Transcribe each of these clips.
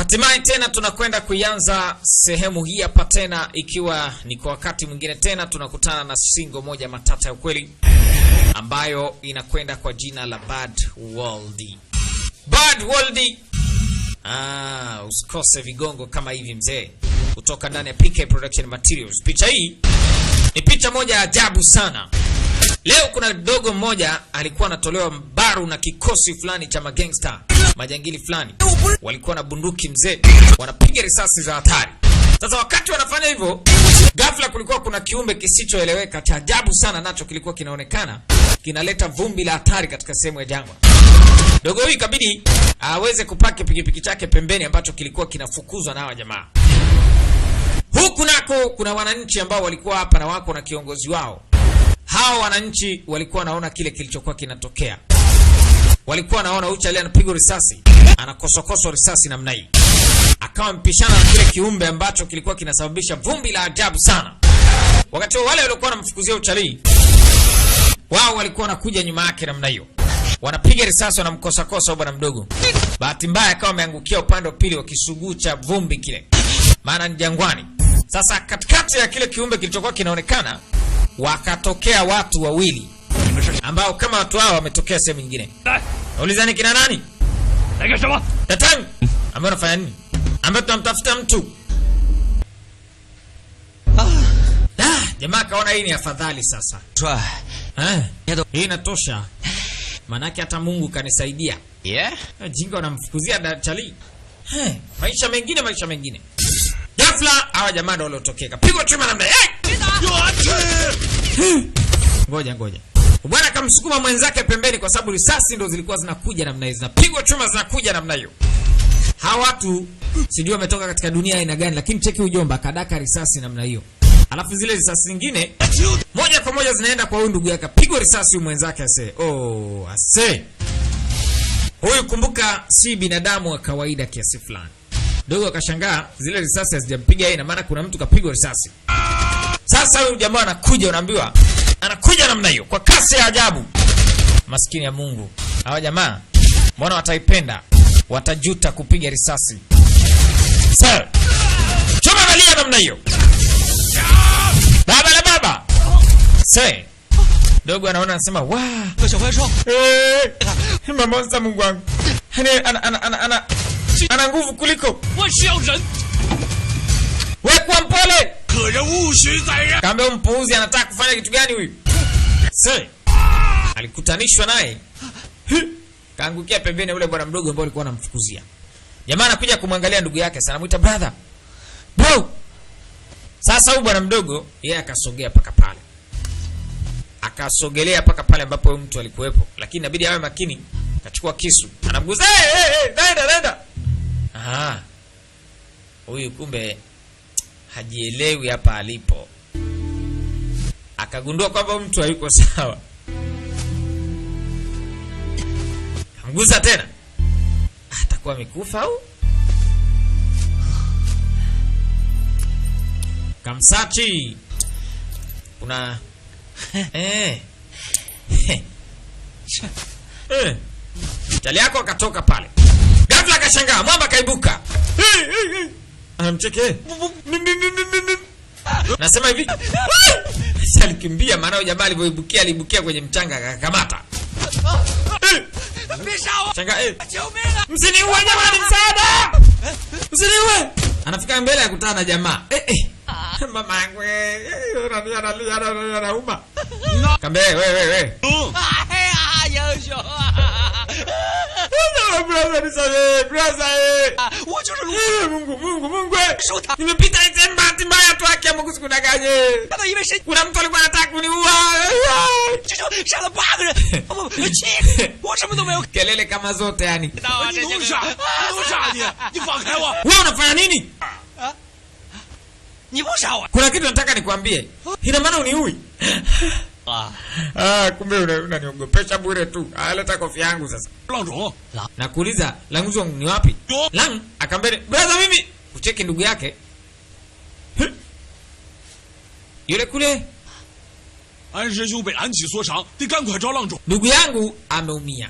Hatimaye tena tunakwenda kuianza sehemu hii hapa tena, ikiwa ni kwa wakati mwingine tena tunakutana na single moja matata ya ukweli ambayo inakwenda kwa jina la Bad World. Bad World. Usikose vigongo kama hivi mzee, kutoka ndani ya PK Production Materials. Picha hii ni picha moja ya ajabu sana. Leo kuna dogo mmoja alikuwa anatolewa baru na kikosi fulani cha magangster, majangili fulani. Walikuwa na bunduki mzee, wanapiga risasi za hatari. Sasa wakati wanafanya hivyo, ghafla kulikuwa kuna kiumbe kisichoeleweka cha ajabu sana, nacho kilikuwa kinaonekana kinaleta vumbi la hatari katika sehemu ya jangwa. Dogo huyu ikabidi aweze kupaki pikipiki chake pembeni, ambacho kilikuwa kinafukuzwa na hawa jamaa. Huku nako kuna wananchi ambao walikuwa hapa na wako na kiongozi wao. Hao wananchi walikuwa wanaona kile kilichokuwa kinatokea. Walikuwa wanaona Uchali anapigwa risasi, anakosokoso risasi namna hii. Akawa mpishana na kile kiumbe ambacho kilikuwa kinasababisha vumbi la ajabu sana. Wakati wale walikuwa wanamfukuzia Uchali, wao walikuwa wanakuja nyuma yake namna hiyo. Wanapiga risasi, wanamkosakosa bwana mdogo. Bahati mbaya akawa ameangukia upande wa pili wa kisuguu cha vumbi kile, maana ni jangwani. Sasa katikati ya kile kiumbe kilichokuwa kinaonekana, wakatokea watu wawili ambao kama watu hao wametokea sehemu nyingine. Naulizani kina nani? Tatang, ambao unafanya nini? Ambao tunamtafuta mtu. Jamaa kaona hii ni afadhali sasa. Hii inatosha. Manake hata Mungu kanisaidia. Jinga wanamfukuzia Dachali. Maisha mengine. Ghafla hawa jamaa ndio waliotokeka. Pigwa chuma namna. Ngoja. Bwana akamsukuma mwenzake pembeni, kwa sababu risasi ndio zilikuwa zinakuja namna hiyo. Zinapigwa chuma zinakuja namna hiyo. Hawa watu sijui wametoka katika dunia aina gani, lakini cheki ujomba kadaka risasi namna hiyo. Alafu zile risasi zingine moja kwa moja zinaenda kwa huyu ndugu yake. Pigwa risasi huyu mwenzake ase. Huyu kumbuka si binadamu wa kawaida kiasi fulani. Dogo akashangaa zile risasi hazijampiga yeye, na maana kuna mtu kapigwa risasi. Sasa huyu jamaa anakuja, unaambiwa anakuja namna hiyo kwa kasi ya ajabu. Maskini ya Mungu. Hawa jamaa mbona wataipenda, watajuta kupiga risasi. Sir, choma valia namna hiyo. Baba. Sir, dogo anaona anasema, Mamonza Mungu wangu. Ana nguvu kuliko. Wekwa mpole. Kambe mpuuzi anataka kufanya kitu gani huyu? Sasa alikutanishwa naye. Kaangukia pembeni ule bwana mdogo ambaye alikuwa anamfukuzia. Jamaa anakuja kumwangalia ndugu yake, sana anamuita brother. Bro. Sasa huyu bwana mdogo yeye akasogea paka pale. Akasogelea paka pale ambapo huyu mtu alikuwepo, lakini inabidi awe makini. Akachukua kisu, anamguza, nenda. Huyu kumbe hajielewi hapa alipo. Akagundua kwamba mtu hayuko sawa. Kamguza tena. Atakuwa amekufa au? Kamsachi. Kuna Chali yako akatoka pale. Ghafla akashangaa, mwamba kaibuka. Anamcheke. Nasema hivi. Alikimbia, maana jamaa alibukia kwenye mchanga akakamata. Changa msiniue jamani, msaada. Msiniue. Anafika mbele ya kutana na jamaa. Mama yangu anauma. Kambe wewe. Mungu. Nimepita hizo mbati mbaya tu yake Mungu sikudanganye. Kuna mtu alikuwa anataka kuniua. Kelele kama zote yani. Wewe unafanya nini? Kuna kitu nataka nikwambie. Ina maana uniui? Kumbe unaniogopesha bure tu. Leta kofia yangu sasa. Nakuuliza, Languzwa ni wapi? Lang akambele, brother mimi. Ucheki ndugu yake. Yule kule. Ndugu yangu ameumia.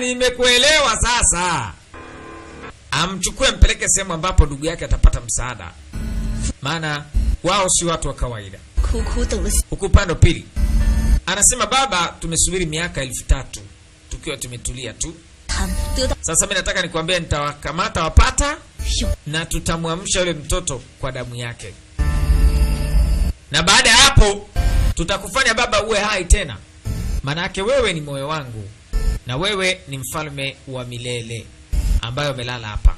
Nimekuelewa sasa. amchukue mpeleke sehemu ambapo ndugu yake atapata msaada, maana wao si watu wa kawaida. Huku upande pili anasema, baba, tumesubiri miaka 1000 tukiwa tumetulia tu. Sasa mimi nataka nikwambie, nitawakamata wapata na tutamwamsha yule mtoto kwa damu yake, na baada ya hapo tutakufanya baba uwe hai tena, maana yake wewe ni moyo wangu na wewe ni mfalme wa milele ambaye umelala hapa.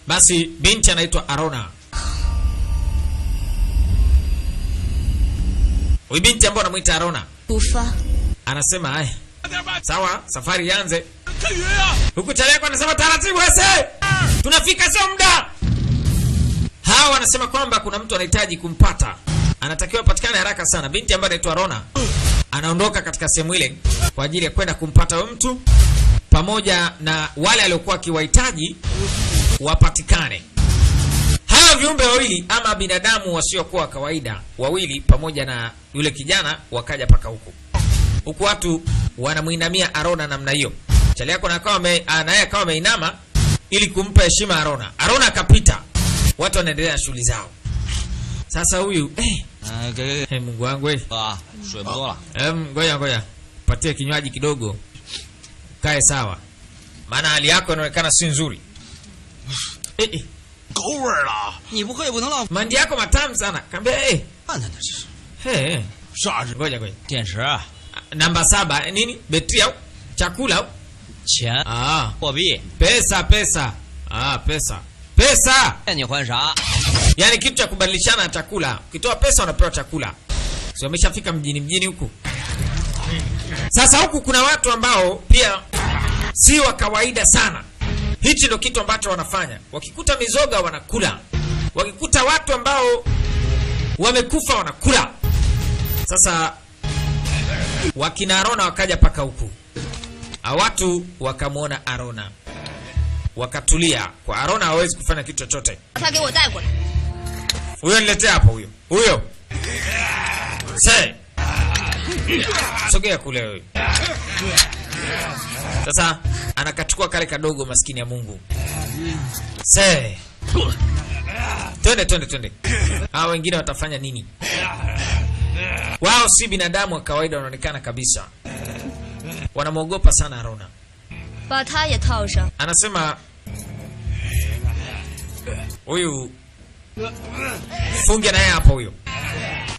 Basi binti anaitwa Arona. Huyu binti ambaye anamuita Arona anasema, haya sawa, safari ianze. Huku Chaleko anasema, taratibu wase, tunafika sio muda. Hawa wanasema kwamba kuna mtu anahitaji kumpata, anatakiwa patikane haraka sana. Binti ambaye anaitwa Arona anaondoka katika sehemu ile kwa ajili ya kwenda kumpata huyo mtu, pamoja na wale waliokuwa kiwahitaji wapatikane. Hawa viumbe wawili ama binadamu wasiokuwa kawaida wawili pamoja na yule kijana wakaja paka huku. Huku watu wanamuinamia Arona namna hiyo. Chali yako naye akawa ameinama ili kumpa heshima Arona. Arona akapita. Watu wanaendelea na shughuli zao. Sasa huyu Mungu wangu ngoja. Patie kinywaji kidogo. Kae sawa. Maana hali yako inaonekana si nzuri. Mandi yako matamu sana. Kaambia ngoja. Namba 7 nini? Betri au chakula au? Pesa. Pesa. Yaani kitu cha kubadilishana chakula. Ukitoa pesa unapewa chakula. Sio wameshafika mjini huku. Sasa huku kuna watu ambao pia si wa kawaida sana. Hichi ndio kitu ambacho wanafanya. Wakikuta mizoga wanakula. Wakikuta watu ambao wamekufa wanakula. Sasa wakina Arona wakaja paka huku. Watu wakamuona Arona, wakatulia. Kwa Arona hawezi kufanya kitu chochote. Huyo niletea hapo huyo. Sogea kule wewe. Sasa anakachukua kale kadogo, maskini ya Mungu. Twende. Hao wengine watafanya nini? Wao si binadamu wa kawaida, wanaonekana kabisa. Wanamuogopa sana Arona. Anasema huyu funge naye hapo, huyo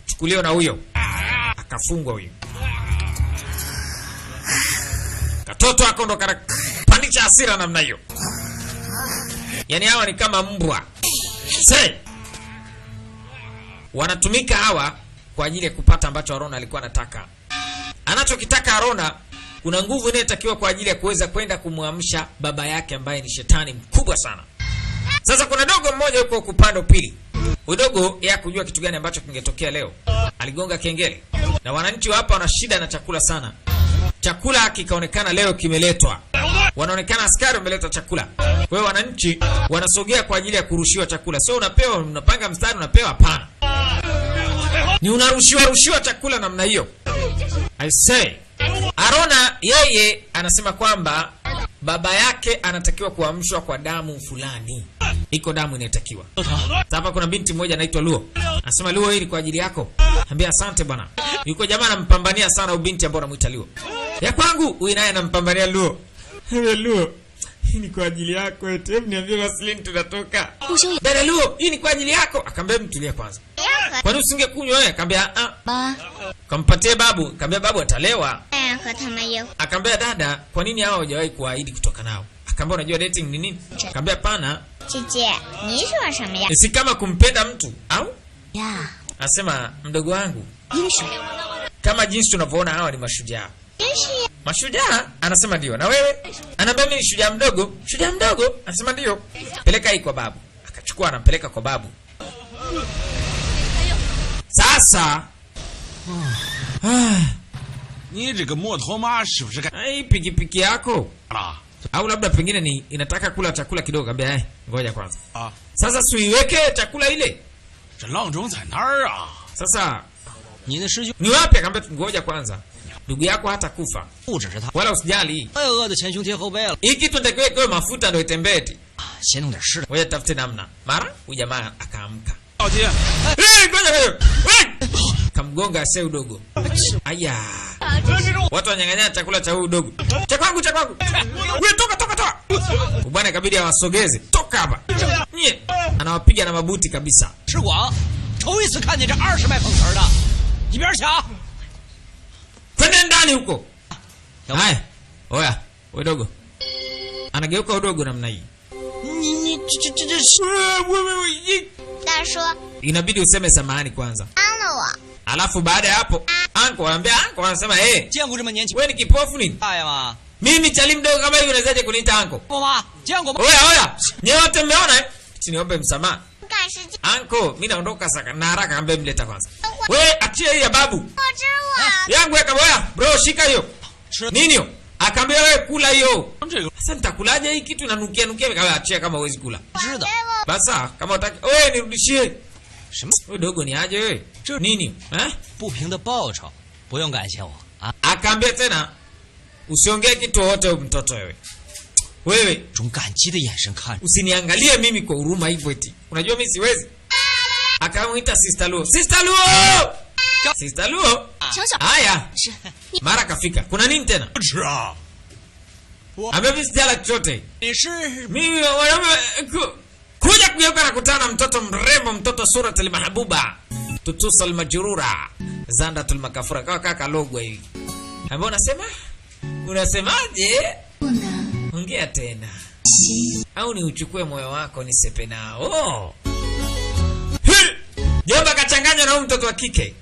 chukuliwa na huyo, akafungwa huyo. Katoto ako ndo kanapandisha hasira namna hiyo. Yaani hawa ni kama mbwa. Wanatumika hawa kwa ajili ya kupata ambacho Arona alikuwa anataka. Anachokitaka Arona, kuna nguvu inayotakiwa kwa ajili ya kuweza kwenda kumwamsha baba yake ambaye ni shetani mkubwa sana. Sasa kuna dogo mmoja yuko upande pili. Udogo yeye kujua kitu gani ambacho kingetokea leo. Aligonga kengele. Na wananchi wa hapa wana shida na chakula sana. Chakula kikaonekana leo kimeletwa. Wanaonekana askari wameleta chakula. Kwa hiyo wananchi wanasogea kwa ajili ya kurushiwa chakula. Sio unapewa, unapanga mstari unapewa, hapana. Ni unarushiwa chakula namna hiyo. I say Arona yeye anasema kwamba baba yake anatakiwa kuamshwa kwa damu fulani. Iko damu inatakiwa. Hapa kuna binti mmoja anaitwa Luo. Anasema, Luo, hii ni kwa ajili yako. Ambia asante bwana. Yuko jamaa anampambania sana ubinti ambao anamuita Luo. Ya kwangu, huyu naye anampambania Luo. Hewe Luo, hii ni kwa ajili yako eti. Hebu niambie Vaseline tunatoka. Dada Luo, hii ni kwa ajili yako. Akamwambia mtulia kwanza. Kwani usingekunywa wewe? Akamwambia kampatie babu. Akamwambia babu atalewa. Akamwambia dada, kwa nini hao hawajawahi kuahidi kutoka nao? Akamwambia unajua dating ni nini? Akamwambia pana. Si kama kumpenda mtu au? Anasema mdogo wangu, kama jinsi tunavyoona hawa ni mashujaa. Mashujaa? Anasema ndio. Na wewe? Anaambia mimi ni shujaa mdogo. Shujaa mdogo? Anasema ndio. Peleka hii kwa babu. Akachukua anampeleka kwa babu. Sasa ni zile moto ma si不是 hii pikipiki yako au labda pengine ni inataka kula chakula kidogo. Kaambia ngoja kwanza. Sasa siweke chakula ile. Sasa ni wapi? Akamwambia ngoja kwanza. ndugu yako hata kufa. 不只是他， Wala usijali. 我也饿得前胸贴后背了。 Hii kitu ndio kiwe mafuta ndio itembee eti. 先弄点吃的。 Wewe tafute namna. Mara huyu jamaa akaamka. 老爹， Ngoja wewe. Kamgonga aseu dogo. Aya. Watu wanyang'anya chakula cha huyu dogo. Cha kwangu. Wewe toka. Bwana ikabidi awasogeze. Toka hapa. Nye. Anawapiga na mabuti kabisa. 吃广，头一次看见这20卖碰瓷儿的，一边去啊！ Kwenda ndani huko. Haya. Oya, wewe dogo. Anageuka udogo namna hii. 你这是 大叔， Inabidi useme samahani kwanza. 帮了我。 Alafu baada ya hapo, anko anasema, "Eh, 见过这么年轻 wewe ni kipofu nini? 大爷吗？ Mimi chali mdogo kama hivi unawezaje kuniita anko?" 过吗？见过吗？ Oya. Nyote mmeona eh? Siniombe msamaha. 赶时间， Anko, mimi naondoka sasa na haraka ambaye mleta kwanza. Wewe achia hii ya babu. 我知我。 Yangu weka boya. Bro, shika hiyo. 吃 Nini hiyo? Akaambia wewe kula hiyo. 这个 Sasa nitakulaje hii kitu inanukia kama achia kama huwezi kula. 知道 Basa, kama utaki, wewe nirudishie. 什么 Wewe dogo ni aje wewe? Nini? Eh? 不平的报酬，不用感谢我啊！ Akaambia tena usiongee kitu wote mtoto wewe. Wewe 种感激的眼神看着， usiniangalie mimi kwa huruma hivyo eti. Unajua mimi siwezi. Akamuita Sister Luo. Sister Luo! Sister Luo. 小小 Haya. 是， Mara kafika. Kuna nini tena? 不吃啊！ Ambaye sijala chochote. 你是 Mimi wanaume kuja kugeuka na kutana mtoto mrembo, mtoto suratul mahbuba, tutusal majrura, zandatul makafura, kama kaka logwa hivi. Ambaye unasemaje? Ongea tena. Au ni uchukue moyo wako nisepe nao. Jomba kachanganya na huyu mtoto wa kike.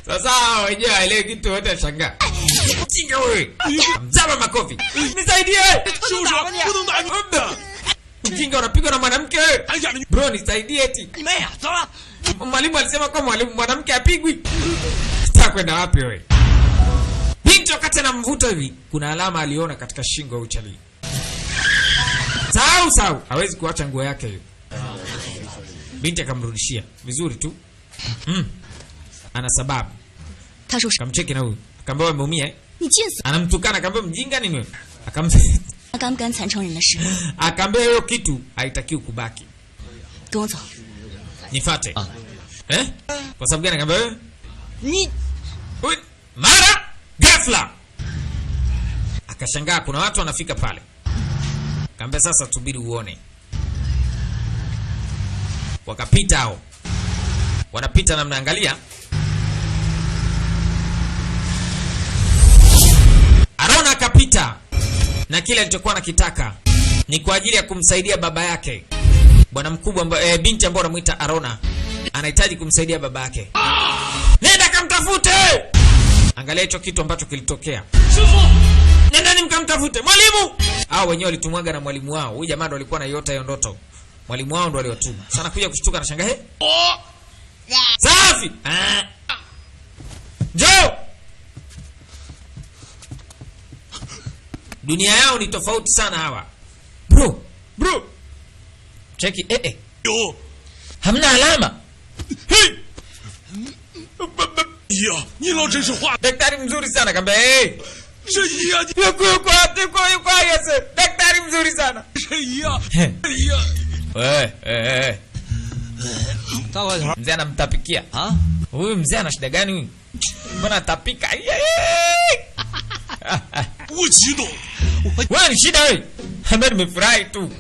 Sasa wenyewe ile kitu wote ashangaa. Jinga wewe. Mzaba makofi. Nisaidie. 叔叔，不能打你的！ Jinga unapigwa na mwanamke wewe. 哎呀，你 Bro nisaidie eti. 你妹啊！走了。 Mwalimu alisema kwa mwanamke apigwi. Sitaki kwenda wapi wewe? Binti wakati anamvuta hivi, kuna alama aliona katika shingo ya uchali. Sahau, hawezi kuacha nguo yake hiyo. Binti akamrudishia vizuri tu. Ana sababu. 他说是 Akamcheki na huyu. Akamwambia umeumia eh? 你贱死了， Anamtukana akamwambia mjinga nini wewe? 他敢不敢惨成人的事？ Akaambia hiyo kitu haitakiwi kubaki. 跟我走。 Nifuate. Eh? Kwa sababu gani akamwambia wewe? 你 Mara ghafla akashangaa kuna watu wanafika pale. Kaambia sasa tubiri uone. Wakapita hao. Wanapita na mnaangalia. Arona akapita na kile alichokuwa nakitaka ni kwa ajili ya kumsaidia baba yake. Bwana mkubwa binti ambaye anamuita Arona anahitaji kumsaidia baba yake. Nenda kamtafute. Angalia hicho kitu ambacho kilitokea. Nendeni mkamtafute mwalimu. Hao wenyewe walitumwaga na mwalimu wao. Huyu jamaa ndo alikuwa na yota hiyo ndoto. Mwalimu wao ndo aliwatuma. Sana kuja kushtuka na shangaa. Safi. Njoo. Dunia yao ni tofauti sana hawa. Bro. Cheki 有。 hamna alama. 嘿，哎呀，你老真是话， Daktari mzuri sana kamba 这姨呀，你 yuko yes. Daktari mzuri sana. 这姨呀，哎呀， Wewe 大块头 mzee anamtapikia. 啊！ Huyu mzee ana shida gani huyu? Mbona atapika? 不激动， Wewe ni shida wewe. Hamna nimefurahi tu.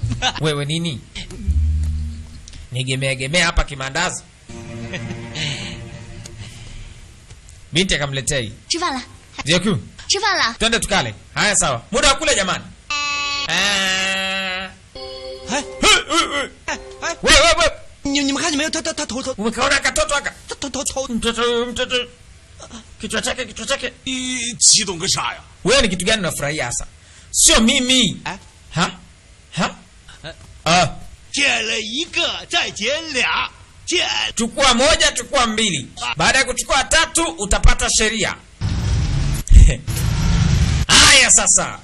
Wewe nini? Nigemea hapa kimandazi. Binti akamletea hii. 吃饭了， Zeku, 吃饭了。 twende tukale. Haya sawa. Muda wa kula jamani. 哎 Wewe. 你们看见没有？他头 Umekaona katoto haka? 头 Mtoto. Kichwa chake. 你激动个啥呀？ Wewe ni kitu gani unafurahia hasa? Sio mimi. Ha? 捡了一个，再捡俩，捡 Chukua moja, chukua mbili. Baada ya kuchukua tatu utapata sheria. Haya sasa.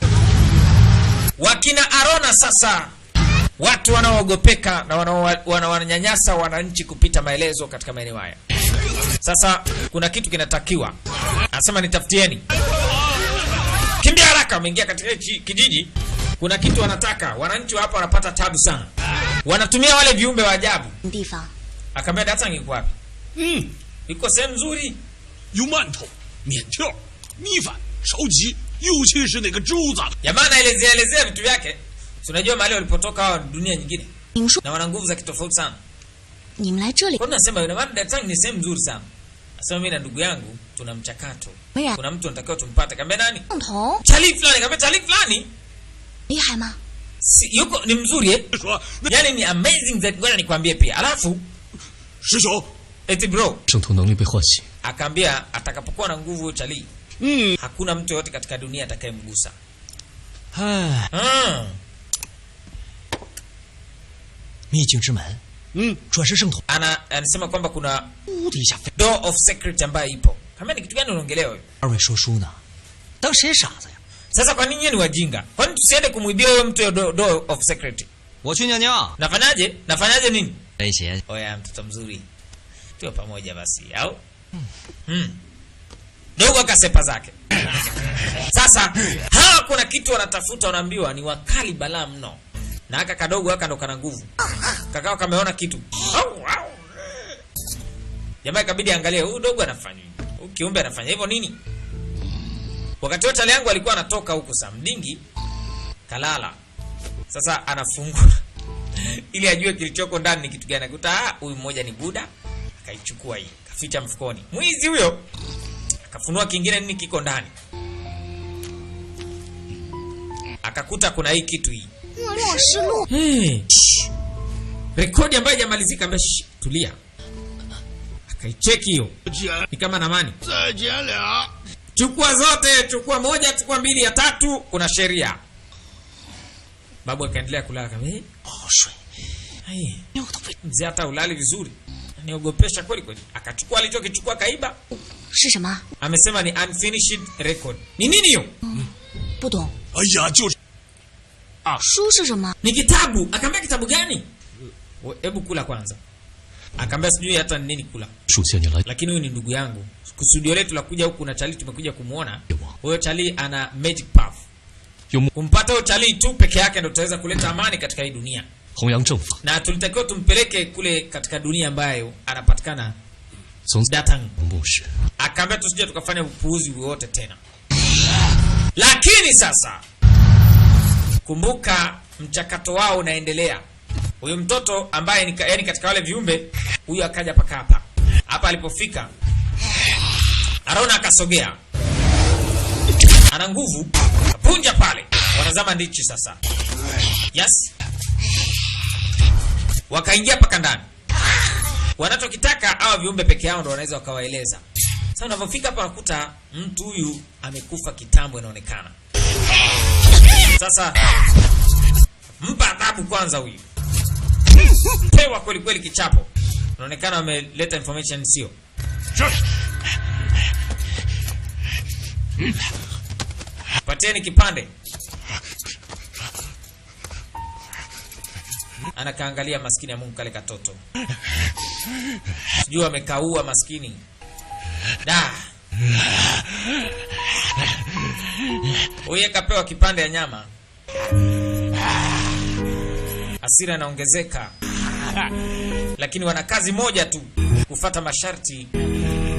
Wakina Arona sasa watu wanaoogopeka na wananyanyasa wananchi kupita maelezo katika maeneo haya. Sasa kuna kitu kinatakiwa, anasema nitafutieni, kimbia haraka. Wameingia katika kijiji, kuna kitu wanataka. Wananchi hapa wanapata tabu sana, wanatumia wale viumbe wa ajabu. Akamwambia Datang iko wapi? Iko sehemu nzuri, 有馒头、面条、米饭、烧鸡，尤其是那个肘子。 Jamaa anaelezea vitu vyake. Unajua mahali walipotoka hao dunia nyingine. Na wana nguvu za kitofauti sana. Kwa nasema yule mama Datang ni sehemu nzuri sana. Nasema mimi na ndugu yangu tuna mchakato. Kuna mtu anatakiwa tumpate. Kaambia nani? Charlie fulani. Kaambia Charlie fulani. Si, yuko ni mzuri eh? Yaani ni amazing that ngoja nikwambie pia. Alafu 师兄 eti bro 圣徒能力被唤醒， akaambia atakapokuwa na nguvu Charlie, hakuna mtu yote katika dunia atakayemgusa. Ah. 秘境之门，转世圣徒 anasema kwamba kuna 呜的一下飞。 door of secret ambayo ipo. Kama ni kitu gani unaongelea wewe? 二位说书呢，当谁傻子呀？ Sasa kwa nini nyinyi ni wajinga? Kwa nini tusiende kumwibia huyo mtu ya door of secret? 我去尿尿。 Nafanyaje? Nafanyaje nini? 威胁。 Oya mtoto mzuri. Tuwe pamoja basi, au? Dogo akasepa zake. Sasa hawa kuna kitu wanatafuta, wanaambiwa ni wakali balaa mno. Na haka kadogo haka ndo kana nguvu. Kakao kameona kitu. Jamaa ikabidi angalie huyu dogo anafanya nini? Huyu kiumbe anafanya hivyo nini? Wakati wote Charlie yangu alikuwa anatoka huko Samdingi kalala. Sasa anafungua ili ajue kilichoko ndani ni kitu gani. Akuta huyu mmoja ni Buddha, akaichukua hii, kaficha mfukoni. Mwizi huyo akafunua kingine nini kiko ndani. Akakuta kuna hii kitu hii. Hey. Rekodi ambayo haijamalizika, ambaye tulia. Akaicheki hiyo. Ni kama namani. 再减俩。 Chukua zote, chukua moja, chukua mbili, ya tatu kuna sheria. Babu akaendelea kulala kama mzee hata ulali vizuri. Niogopesha kweli kweli. Akachukua alichokichukua kaiba. Amesema ni unfinished record. Ni nini hiyo? 哎呀，就是 Ni kitabu. Akaambia kitabu gani? Hebu kula kwanza. Akaambia sijui hata nini kula. 属下你来， Lakini huyu ni ndugu yangu. Kusudio letu la kuja huku na Charlie tumekuja kumuona. Huyo Charlie ana magic path. Kumpata huyo Charlie tu peke yake ndio tutaweza kuleta amani katika hii dunia. 弘扬正法， Na tulitakiwa tumpeleke kule katika dunia ambayo anapatikana 从 Datang. 牧师 Akaambia tusije tukafanya upuuzi wowote tena. Lakini sasa kumbuka mchakato wao unaendelea. Huyo mtoto ambaye ni yani katika wale viumbe, huyo akaja paka hapa. Hapa alipofika Arona akasogea. Ana nguvu, punja pale. Wanazama ndichi sasa. Yes. Wakaingia paka ndani. Wanachokitaka hawa viumbe peke yao ndio wanaweza wakawaeleza. Sasa unapofika hapa unakuta mtu huyu amekufa kitambo inaonekana. Sasa mpa adhabu kwanza huyu. Pewa kweli kweli kichapo. Inaonekana wameleta information sio. Pateni kipande. Anakaangalia maskini ya Mungu kale katoto. Sijui amekaua maskini. Da. Huyu kapewa kipande ya nyama. Hasira inaongezeka. Lakini wana kazi moja tu, kufuata masharti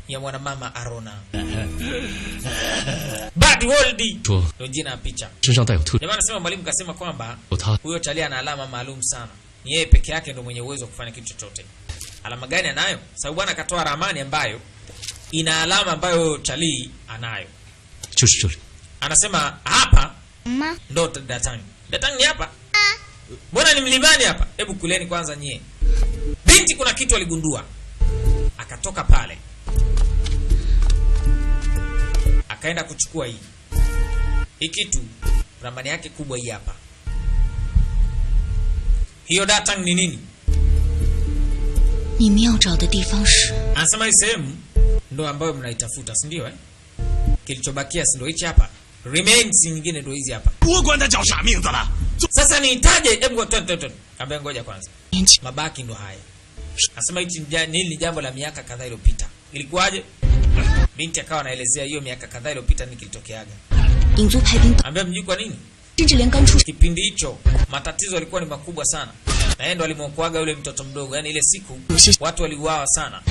ya mwanamama Arona. Bad World. 说 Ndio jina ya picha. 身上带有特 Jamaa anasema mwalimu kasema kwamba 有他 huyo Charlie ana alama maalum sana. Ni yeye peke yake ndio mwenye uwezo wa kufanya kitu chochote. Alama gani anayo? Sababu bwana akatoa ramani ambayo ina alama ambayo Charlie anayo. 就是这里。 Anasema hapa ndo Datang. Datang ni hapa? Mbona ni mlimani hapa? Hebu kuleni kwanza nyie. Binti kuna kitu aligundua. Akatoka pale. Akaenda kuchukua hii. Hii kitu ramani yake kubwa hii hapa. Hiyo Datang ni nini? 你们要找的地方是 Anasema hii sehemu ndo ambayo mnaitafuta, si ndio eh? Kilichobakia si ndio hichi hapa. Remains nyingine ndo hizi hapa. 我管他叫啥名字了。Sasa nihitaje? Hebu toto. Kaambia ngoja kwanza. 年纪 Mabaki ndo haya. Nasema hichi ni jambo la miaka kadhaa iliyopita. Ilikuwaje? Binti akawa anaelezea hiyo miaka kadhaa iliyopita ni kilitokeaga. 影族派兵， Ambia mjui kwa nini? 甚至连刚出生 Kipindi hicho matatizo yalikuwa ni makubwa sana. Na yeye ndo alimwokoaga yule mtoto mdogo. Yaani ile siku watu waliuawa sana.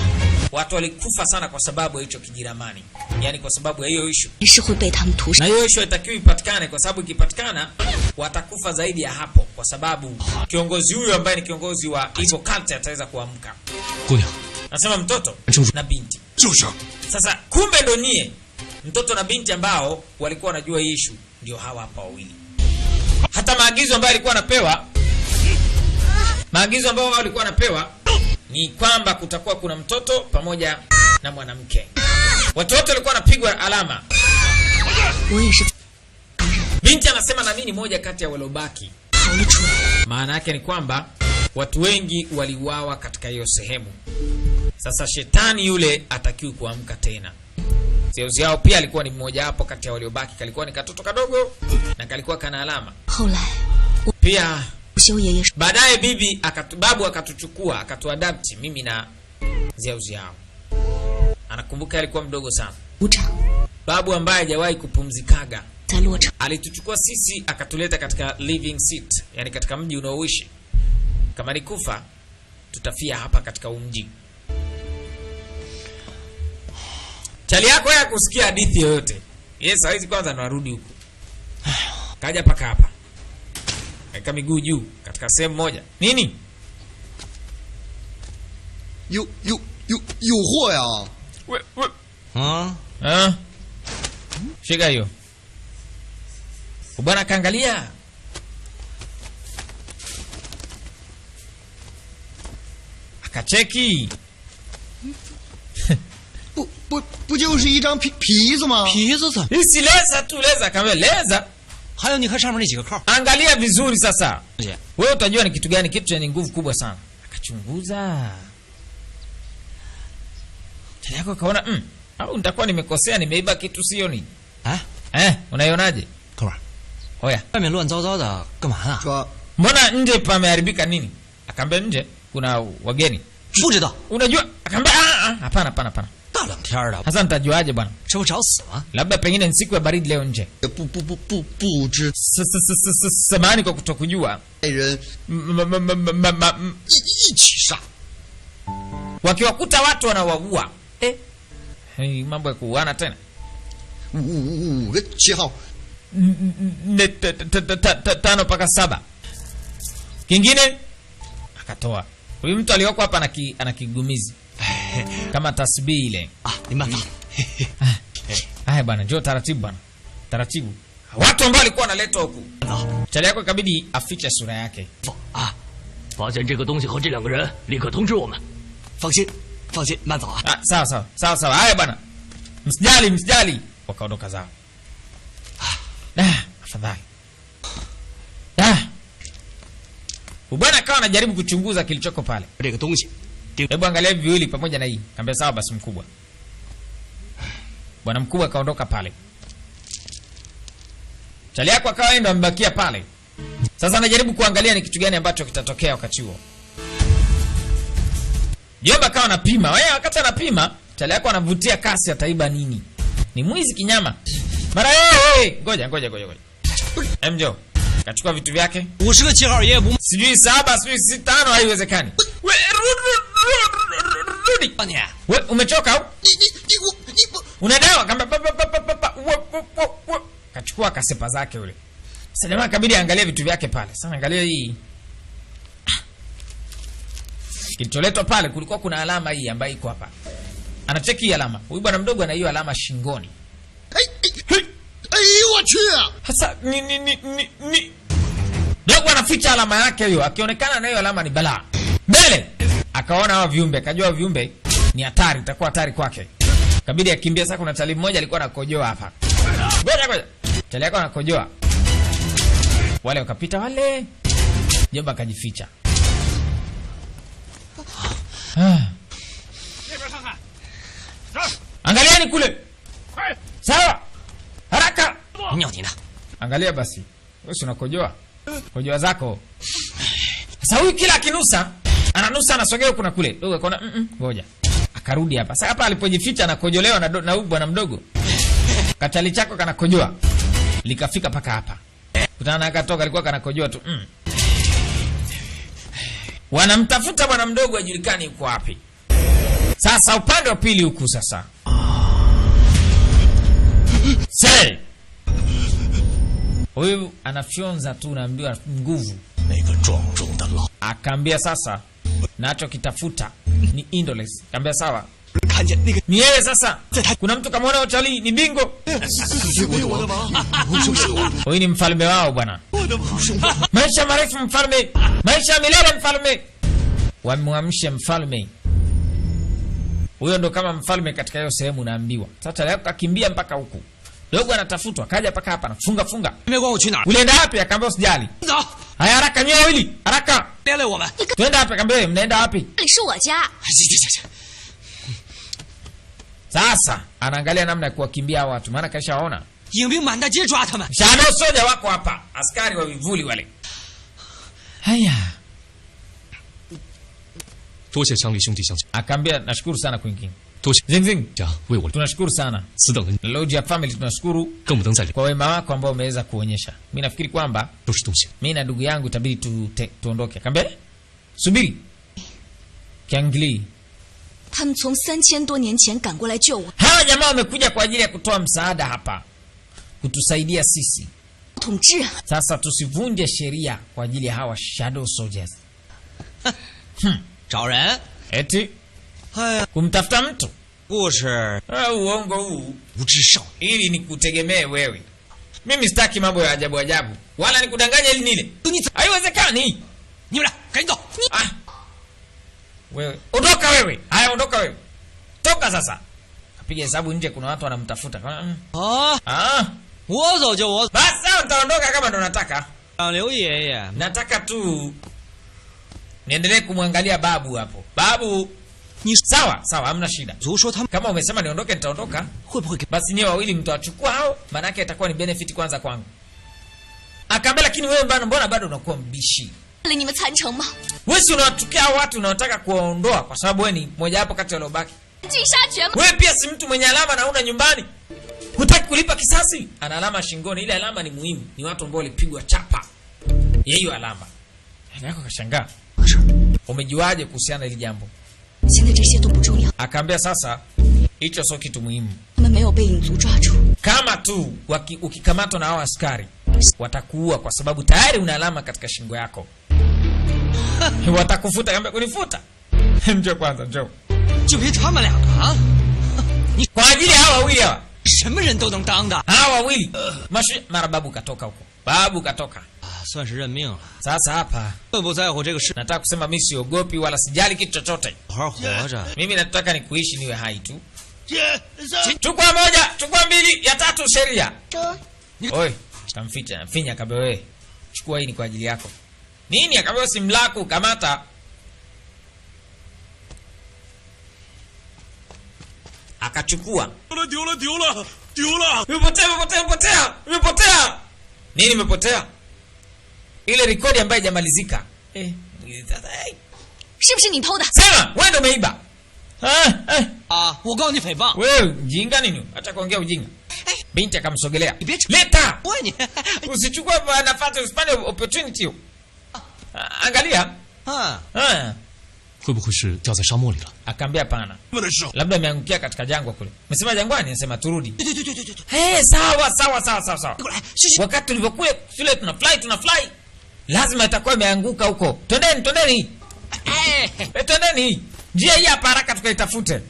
Watu walikufa sana kwa sababu ya hicho kijiramani. Yaani kwa sababu ya hiyo issue. 是会被他们屠杀 Na。hiyo issue haitakiwi ipatikane kwa sababu ikipatikana watakufa zaidi ya hapo kwa sababu kiongozi huyu ambaye ni kiongozi wa evil cult ataweza kuamka. 姑娘， Nasema mtoto na binti. 就是， Sasa kumbe ndo nyie mtoto na binti ambao walikuwa wanajua hii issue ndio hawa hapa wawili. Hata maagizo ambayo alikuwa anapewa ni kwamba kutakuwa kuna mtoto pamoja na mwanamke. Watu wote walikuwa wanapigwa alama. 我也是 Binti anasema na mimi ni moja kati ya waliobaki. 逃了出来。 Maana yake ni kwamba watu wengi waliuawa katika hiyo sehemu. Sasa shetani yule atakiwi kuamka tena. Zeuzi yao pia alikuwa ni mmoja hapo kati ya waliobaki, kalikuwa ni katoto kadogo na kalikuwa kana alama. 后来， Pia 修爷爷说 baadaye babu akatuchukua akatuadapti mimi na Zeuzi yao. Anakumbuka alikuwa mdogo sana. 族长 Babu ambaye hajawahi kupumzikaga 在洛城， alituchukua sisi akatuleta katika living seat, yani katika mji unaoishi. Kama ni kufa tutafia hapa katika mji. Chali yako ya kusikia hadithi yoyote. Yes, hawezi kwanza ndo arudi huku. Kaja paka hapa. Kaeka miguu juu katika sehemu moja. Nini? 有货呀！ 啊， Ah. Shika hiyo. Bwana kaangalia. Akacheki. 不就是一张皮子吗？ 皮子怎么？ Hisi leza tu leza kama leza. 还有你看上面那几个扣， Angalia vizuri sasa. 姐， Wewe utajua ni kitu gani, kitu chenye nguvu kubwa sana. Akachunguza. Tena yako kaona au nitakuwa nimekosea, nimeiba kitu sio ni? 哎， Unaionaje? 哥们儿， Oya. 外面乱糟糟的，干嘛呢？ 说 Mbona nje pameharibika nini? Akaambia nje kuna wageni. 不知道， Unajua? Akaambia hapana. 大冷天的， Sasa nitajuaje bwana? 这不找死吗？ Labda pengine ni siku ya baridi leo nje. 不知 Samahani kwa kutokujua. 爱人 一起杀。 Wakiwakuta watu wanawaua. Hii mambo ya kuuana tena. 5个7号， 5 mpaka 7. Kingine akatoa. Huyu mtu aliyoko hapa ana kigumizi. Kama tasbihi ile. 啊，你慢走。 Haya bwana, njoo taratibu bwana. Taratibu. Watu ambao walikuwa wanaletwa huku. Chali yako ikabidi afiche sura yake. 啊， 发现这个东西和这两个人，立刻通知我们。 放心，放心，慢走啊。 Sawa. Haya bwana. Msijali. Wakaondoka zao. Afadhali. Bwana akawa anajaribu kuchunguza kilichoko pale. 这个东西， Hebu angalia hivi viwili pamoja na hii. Kaambia sawa basi mkubwa. Bwana mkubwa akaondoka pale. Chali yako akawa ndo amebakia pale. Sasa anajaribu kuangalia ni kitu gani ambacho kitatokea wakati huo. Jomba akawa anapima. Wewe wakati anapima, chali yako anavutia kasi ataiba nini? Ni mwizi kinyama. Mara ngoja. Mjo. Kachukua vitu vyake. 50个7号爷爷不 Sijui 7, sijui 5, haiwezekani. Rudi. 骂你， Wewe umechoka au? 你 Unadawa kamba kachukua kasepa zake yule. Sasa jamaa kabidi angalie vitu vyake pale. Sasa angalia hii. Kilicholetwa pale kulikuwa kuna alama hii ambayo iko hapa. Anacheki hii alama. Huyu bwana mdogo ana hiyo alama shingoni. 哎呦我去！ Sasa ni dogo anaficha alama yake hiyo, akionekana na hiyo alama ni balaa. Mbele akaona hao viumbe, akajua viumbe ni hatari, itakuwa hatari kwake. Kabidi akimbia. Sasa kuna talii mmoja alikuwa anakojoa hapa. Ngoja. Talii yako anakojoa. Wale wakapita wale. Jomba akajificha. Angalieni kule. Sawa. Haraka. 尿你呢？ Angalia basi. Wewe si unakojoa? kojoa zako. Sasa huyu kila akinusa, ananusa anasogea huku na kule. Dogo akaona ngoja. Akarudi hapa. Sasa hapa alipojificha anakojolewa na huyu bwana mdogo. Katali chako kanakojoa. Likafika paka hapa. Kutana akatoka alikuwa kanakojoa tu. Wanamtafuta bwana mdogo ajulikani yuko wapi. Sasa upande wa pili huku sasa. Say. Huyu anafyonza tu naambiwa nguvu. Akaambia sasa nacho kitafuta ni indolence. Akaambia sawa. Ni yeye sasa. Kuna mtu kamaona utalii ni bingo. Huyu ni mfalme wao bwana. Maisha marefu mfalme. Maisha milele mfalme. Wamwamshe mfalme. Huyo ndo kama mfalme katika hiyo sehemu naambiwa. Sasa leo kakimbia mpaka huku. Dogo anatafuta, kaja paka hapa nafunga funga. Ulienda wapi? Akaambia usijali. Haya haraka nyewe wili, haraka. Twenda wapi? Akaambia mnaenda wapi? Sasa anaangalia namna ya kuwakimbia watu maana kashaona. Shadow soja wako hapa, askari wa vivuli wale. Haya. Akaambia nashukuru sana kuingia. Zing zing. Tunashukuru sana. Lodge family tunashukuru kwa wema wako ambao umeweza kuonyesha. Mimi nafikiri kwamba mimi na ndugu yangu itabidi tuondoke. Akaambia subiri. Kiangli. Hawa jamaa wamekuja kwa ajili ya kutoa msaada hapa. Kutusaidia sisi. Sasa tusivunje sheria kwa ajili ya hawa shadow soldiers. Eti kumtafuta mtu. Uongo huu. Ili nikutegemee wewe. Mimi sitaki mambo ya ajabu ajabu. Wala nikudanganya ili nile. Haiwezekani. Wewe. Ondoka wewe. Haya ondoka wewe. Toka sasa. Kapiga hesabu nje kuna watu wanamtafuta. Basi utaondoka kama ndo nataka. Nataka tu niendelee kumwangalia babu hapo. Babu. Sawa, sawa, hamna shida. Kama umesema niondoke nitaondoka. Basi nyewe wawili mtawachukua hao, maana yake itakuwa ni benefit kwanza kwangu. Akaambia lakini wewe mbona bado unakuwa mbishi? Wewe si unawatukia watu unaotaka kuwaondoa kwa sababu wewe ni mmoja wapo kati ya waliobaki. Wewe pia si mtu mwenye alama na una nyumbani. Hutaki kulipa kisasi? Ana alama shingoni, ile alama ni muhimu. Ni watu ambao walipigwa chapa. Hiyo alama. Yako kashangaa. Umejuaje kuhusiana hili jambo? Akaambia sasa hicho sio kitu muhimu. Kama tu ukikamatwa na hao askari watakuua kwa sababu tayari una alama katika shingo yako. Watakufuta. Akaambia kunifuta. Njoo kwanza njoo. Kwa ajili hawa wawili hawa. Hawa wawili. Mara babu katoka huko. Babu katoka. Sasa hapa nataka kusema mimi siogopi wala sijali kitu chochote. Mimi nataka nikuishi niwe hai tu. Chukua moja, chukua mbili, ya tatu sheria. Oi, kamficha, finya kabe wewe. Chukua hii ni kwa ajili yako. Nini akaambia simlaku kamata. Akachukua. Imepotea. Nini imepotea? Ile rekodi ambayo haijamalizika. Sema, wewe ndio umeiba. Wewe mjinga nini? Acha kuongea ujinga. Binti akamsogelea. Leta. Usichukue nafasi usipande opportunity. Angalia. Akaambia pana. Labda ameangukia katika jangwa kule. Umesema jangwani? Nasema turudi. Sawa. Wakati tulivyokuwa shule tunafly. Lazima itakuwa imeanguka huko. Twendeni. Twendeni. Njia hii hapa haraka tukaitafute.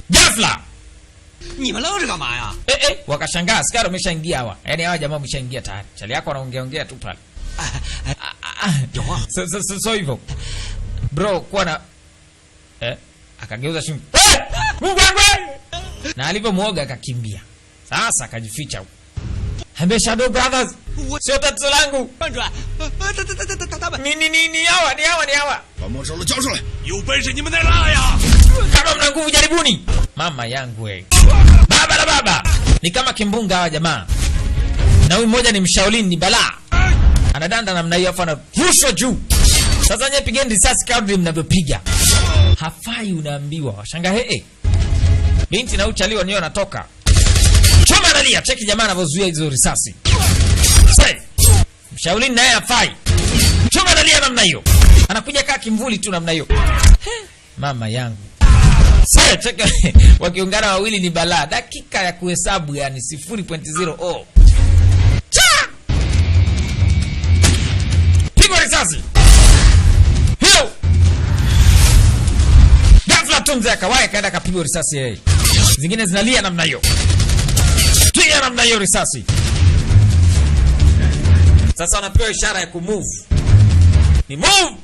Ghafla. Wakashangaa askari wameshaingia hawa. Yaani hawa jamaa wameshaingia tayari. Chali yako anaongea tu pale. So hivyo. Bro, kuwa na akageuza shingo. Mungu wangu! Na alivyomuoga akakimbia. Sasa akajificha huko. Hambe Shadow Brothers. Sio tatizo langu. Ni hawa. Kama mna nguvu jaribuni. Mama yangu wewe. Baba. Ni kama kimbunga hawa jamaa. na huyu mmoja ni Mshaolin, ni balaa. Anadanda namna hiyo afu anarushwa juu. Sasa nye pigeni risasi kadri mnavyopiga. Hafai unaambiwa. Washanga binti na uchaliwa niyo anatoka. Choma analia, cheki jamaa anavyozuia hizo risasi. Sai. Mshaolin naye hafai. Choma analia namna hiyo. Anakuja kaa kimvuli tu namna hiyo. Mama yangu. Sai, cheki wakiungana wawili ni balaa. Dakika ya kuhesabu yani 0.0. Pigwa risasi. Hiyo. Ghafla tu mzee akawaya kaenda kapigwa risasi yeye. Zingine zinalia namna hiyo. Tuia namna hiyo risasi. Sasa wanapewa ishara ya kumove. Ni move.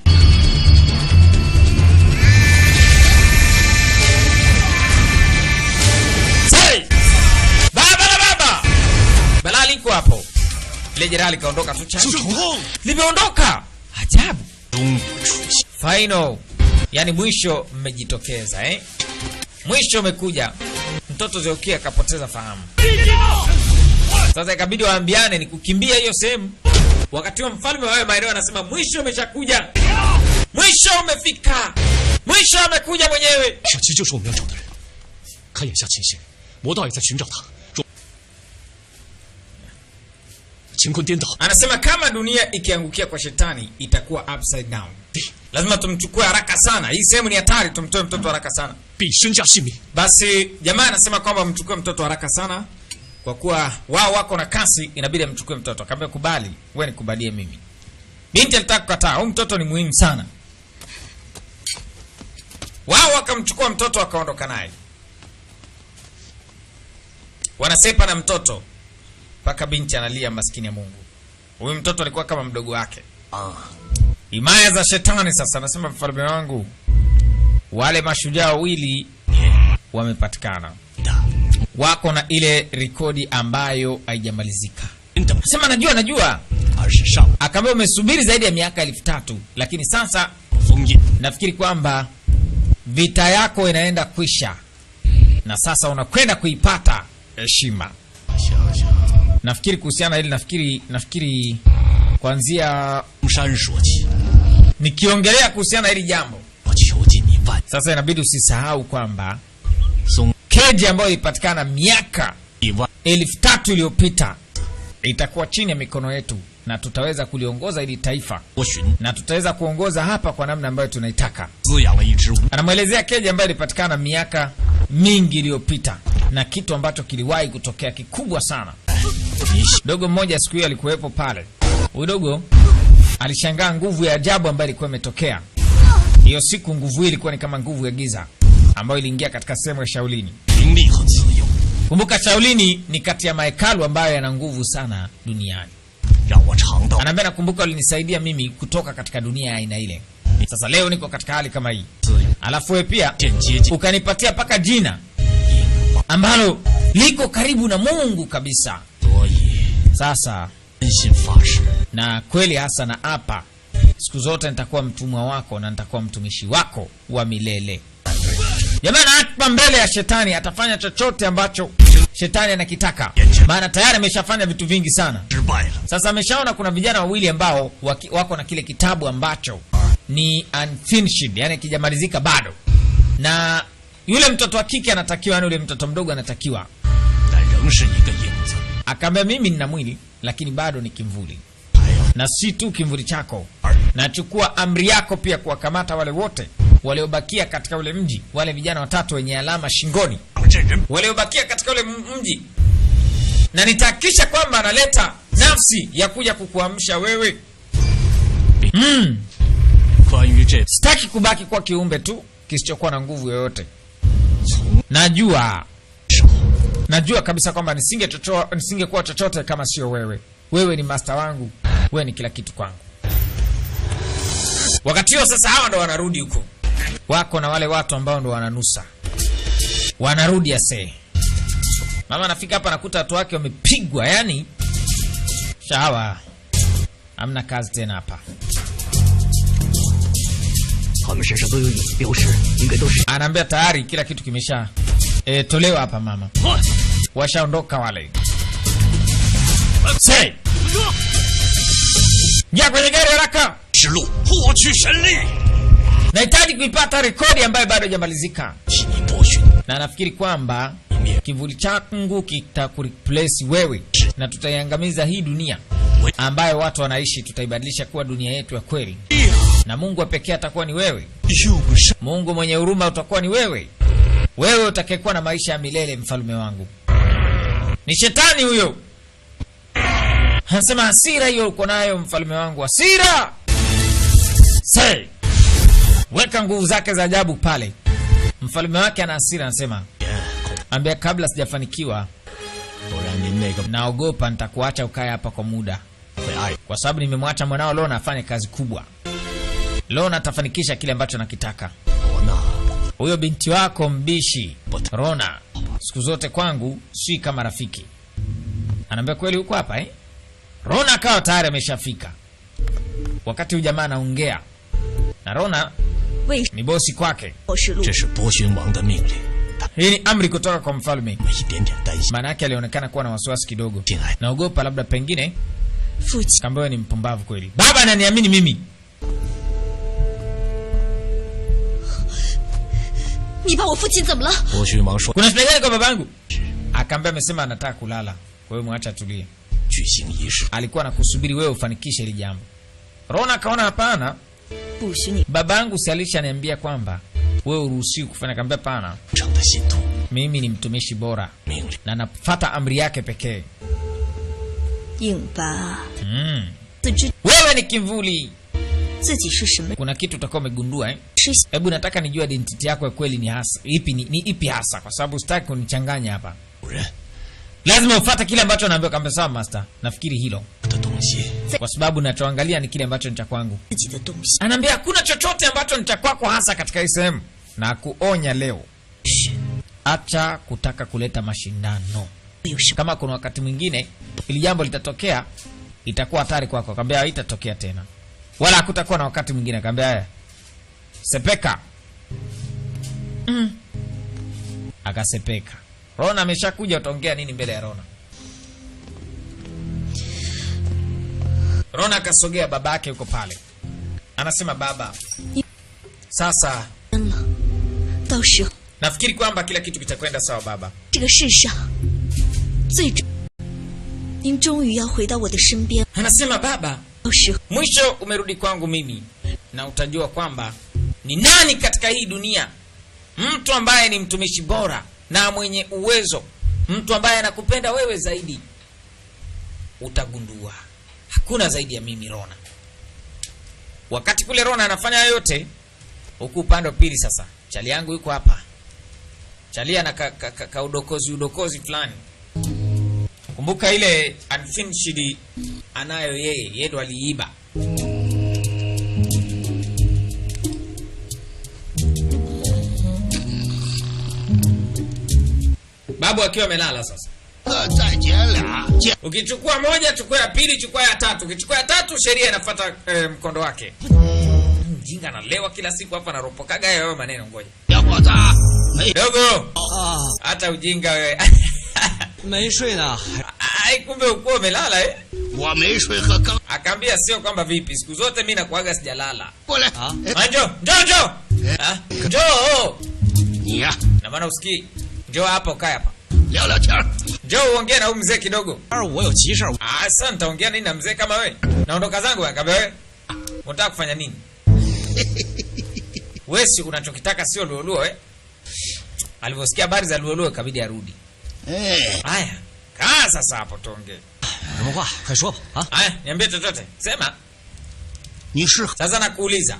Say. Baba. Bala liko hapo. Ile jenerali kaondoka tu chachu. Limeondoka. Ajabu. Final. Yani mwisho mmejitokeza Mwisho umekuja. Mtoto Zeukia akapoteza fahamu. Sasa ikabidi waambiane ni kukimbia hiyo sehemu. Wakati wa mfalme wa maeneo anasema mwisho umeshakuja. Mwisho umefika. Mwisho amekuja mwenyewe. 小七就是我们要找的人。看眼下情形，魔道也在寻找他。乾坤颠倒。 Anasema kama dunia ikiangukia kwa shetani itakuwa upside down. Lazima tumchukue haraka sana. Hii sehemu ni hatari, tumtoe mtoto haraka sana. 必身家性命。 Basi jamaa anasema kwamba mchukue mtoto haraka sana kwa kuwa wao wako na kasi, inabidi mchukue mtoto. Akamwambia kubali, wewe nikubalie mimi. Binti alitaka kukataa, huyu mtoto ni muhimu sana. Wao wakamchukua mtoto wakaondoka naye. Wanasepa na mtoto mpaka binti analia, maskini ya Mungu. Huyu mtoto alikuwa kama mdogo wake. Himaya za shetani sasa. Anasema mfalme wangu, wale mashujaa wawili wamepatikana. Wako na ile rekodi ambayo haijamalizika. Sema najua. Akaambia umesubiri zaidi ya miaka 3000, lakini sasa nafikiri kwamba vita yako inaenda kwisha. Na sasa unakwenda kuipata heshima. Nafikiri kuhusiana hili nafikiri kuanzia nikiongelea kuhusiana hili jambo. Sasa inabidi usisahau kwamba keji ambayo ilipatikana miaka 3000 iliyopita itakuwa chini ya mikono yetu na tutaweza kuliongoza hili taifa na tutaweza kuongoza hapa kwa namna ambayo tunaitaka. Anamuelezea keji ambayo ilipatikana miaka mingi iliyopita na kitu ambacho kiliwahi kutokea kikubwa sana. Dogo mmoja siku hiyo alikuwepo pale. Huyo dogo alishangaa nguvu ya ajabu ambayo ilikuwa imetokea. Hiyo siku nguvu hii ilikuwa ni kama nguvu ya giza ambayo iliingia katika sehemu ya Shaolini. Kumbuka Shaolini ni kati ya mahekalu ambayo yana nguvu sana duniani. Anaambia nakumbuka ulinisaidia mimi kutoka katika dunia ya aina ile. Sasa leo niko katika hali kama hii. Alafu wewe pia ukanipatia paka jina ambalo liko karibu na Mungu kabisa. Sasa na kweli hasa na hapa siku zote nitakuwa mtumwa wako na nitakuwa mtumishi wako wa milele. Jamani, hapa mbele ya shetani atafanya chochote ambacho shetani anakitaka. Maana tayari ameshafanya vitu vingi sana. Sasa ameshaona kuna vijana wawili ambao wako na kile kitabu ambacho ni unfinished, yani kijamalizika bado. Na yule mtoto wa kike anatakiwa, yani yule mtoto mdogo anatakiwa. Akaambia mimi nina mwili lakini bado ni kimvuli. Na si tu kimvuli chako. Nachukua amri yako pia kuwakamata wale wote waliobakia katika ule mji, wale vijana watatu wenye alama shingoni waliobakia katika ule mji, na nitahakikisha kwamba analeta nafsi ya kuja kukuamsha wewe. Sitaki kubaki kwa kiumbe tu kisichokuwa na nguvu yoyote. Najua kabisa kwamba nisingekuwa chochote kama sio wewe. Wewe ni master wangu, wewe ni kila kitu kwangu. Wakati huo sasa hawa ndo wanarudi huko. Wako na wale watu ambao ndo wananusa. Wanarudi ase. Mama anafika hapa nakuta watu wake wamepigwa, yani shawa. Hamna kazi tena hapa. Anaambia tayari kila kitu kimesha tolewa hapa mama. Washaondoka wale. Say! 呀kwenye gari haraka. 指路，获取神力。 Nahitaji kuipata rekodi ambayo bado haijamalizika. 替你剥削。 Na nafikiri kwamba kivuli changu kitakureplace wewe na tutaiangamiza hii dunia ambayo watu wanaishi, tutaibadilisha kuwa dunia yetu ya kweli. Na Mungu wa pekee atakuwa ni wewe. 又不是 Mungu mwenye huruma utakuwa ni wewe. Wewe utakayekuwa na maisha ya milele, mfalme wangu. Ni shetani huyo. Anasema hasira hiyo uko nayo mfalme wangu, hasira. Say, weka nguvu zake za ajabu pale. Mfalme wake ana hasira, anasema, ambia kabla sijafanikiwa, 不然您那个 naogopa nitakuacha ukae hapa kwa muda. 会爱 Kwa sababu nimemwacha mwanao Lona afanye kazi kubwa. Lona atafanikisha kile ambacho nakitaka. 我呢？ Huyo binti wako mbishi Rona siku zote kwangu si kama rafiki. Anaambia kweli huko hapa eh? Rona akawa tayari ameshafika. Wakati huyu jamaa anaongea na Rona 为 ni bosi kwake. 我是路 这是波旬王的命令，他 Hii ni amri kutoka kwa mfalme. 们一点点担心。 Maana yake alionekana kuwa na wasiwasi kidogo. 进来， Naogopa labda pengine 父亲， kambewe ni mpumbavu kweli. Baba ananiamini mimi. 你把我父亲怎么了？ 波旬王说 Kuna shida gani kwa babangu? Akaambia amesema anataka kulala. Kwa hiyo mwacha tulie. 举行仪式， Alikuwa anakusubiri wewe ufanikishe hili jambo. Rona akaona hapana. 不许你 Babangu si alishaniambia kwamba wewe uruhusiwi kufanya. Kaambia pana, 成的信徒 mimi ni mtumishi bora 命令。 na nafuata amri yake pekee. 硬巴， 自知 Wewe ni kivuli. 自己是什么 Kuna kitu utakuwa umegundua eh? 是 Hebu nataka nijue identity yako ya kweli ni hasa ipi, ni ipi hasa, kwa sababu sitaki kunichanganya hapa. 主人 Lazima ufuate kile ambacho naambiwa. Kaambia sawa master, nafikiri hilo, 的东西， kwa sababu nachoangalia ni kile ambacho ni cha kwangu. 自己的东西。 Anaambia hakuna chochote ambacho ni cha kwako hasa katika hii sehemu, na kuonya leo, acha kutaka kuleta mashindano. 有什么？ Kama kuna wakati mwingine ili jambo litatokea, itakuwa hatari kwako. Akamwambia haitatokea tena, wala hakutakuwa na wakati mwingine. Akamwambia haya, sepeka. Akasepeka. Rona ameshakuja, utaongea nini mbele ya Rona? Rona akasogea, baba yake yuko pale, anasema baba, sasa 到时候 nafikiri kwamba kila kitu kitakwenda sawa baba. 这个世上最终，您终于要回到我的身边。 Anasema baba, 到时候 mwisho umerudi kwangu mimi, na utajua kwamba ni nani katika hii dunia mtu ambaye ni mtumishi bora na mwenye uwezo, mtu ambaye anakupenda wewe zaidi. Utagundua hakuna zaidi ya mimi Rona. Wakati kule Rona anafanya yote, huku upande wa pili sasa chali yangu yuko hapa. Chali ana udokozi fulani. Kumbuka ile unfinished anayo yeye ndo aliiba. Babu akiwa amelala sasa. 再捡俩，捡 Ukichukua moja, chukua ya pili, chukua ya tatu. Ukichukua ya tatu, sheria inafuata mkondo wake. Mjinga analewa kila siku hapa, anaropokaga hayo maneno. Ngoja 小伙子，没 dogo, 啊， hata ujinga wewe. 没睡呢，还 Ai, kumbe ukuwa umelala eh? 我没睡和刚 Akaambia sio kwamba vipi, siku zote mimi nakuaga sijalala. 过来 啊， Njoo, njoo. Ah, njoo. 你呀、 Na maana usikii. Njoo hapa, ukae hapa. 聊聊天儿。 Njoo uongee na huyu mzee kidogo. 当然我有急事儿， Ah, sasa nitaongea nini na mzee kama wewe? Naondoka zangu. Akaambia wewe, unataka kufanya nini? Wewe si unachokitaka sio luoluo eh? Alivyosikia habari za luoluo ikabidi arudi. 哎， Haya, kaa sasa hapo tuongee. 有什么话快说吧啊！ Haya, niambie chochote. Sema. 你是 Sasa nakuuliza,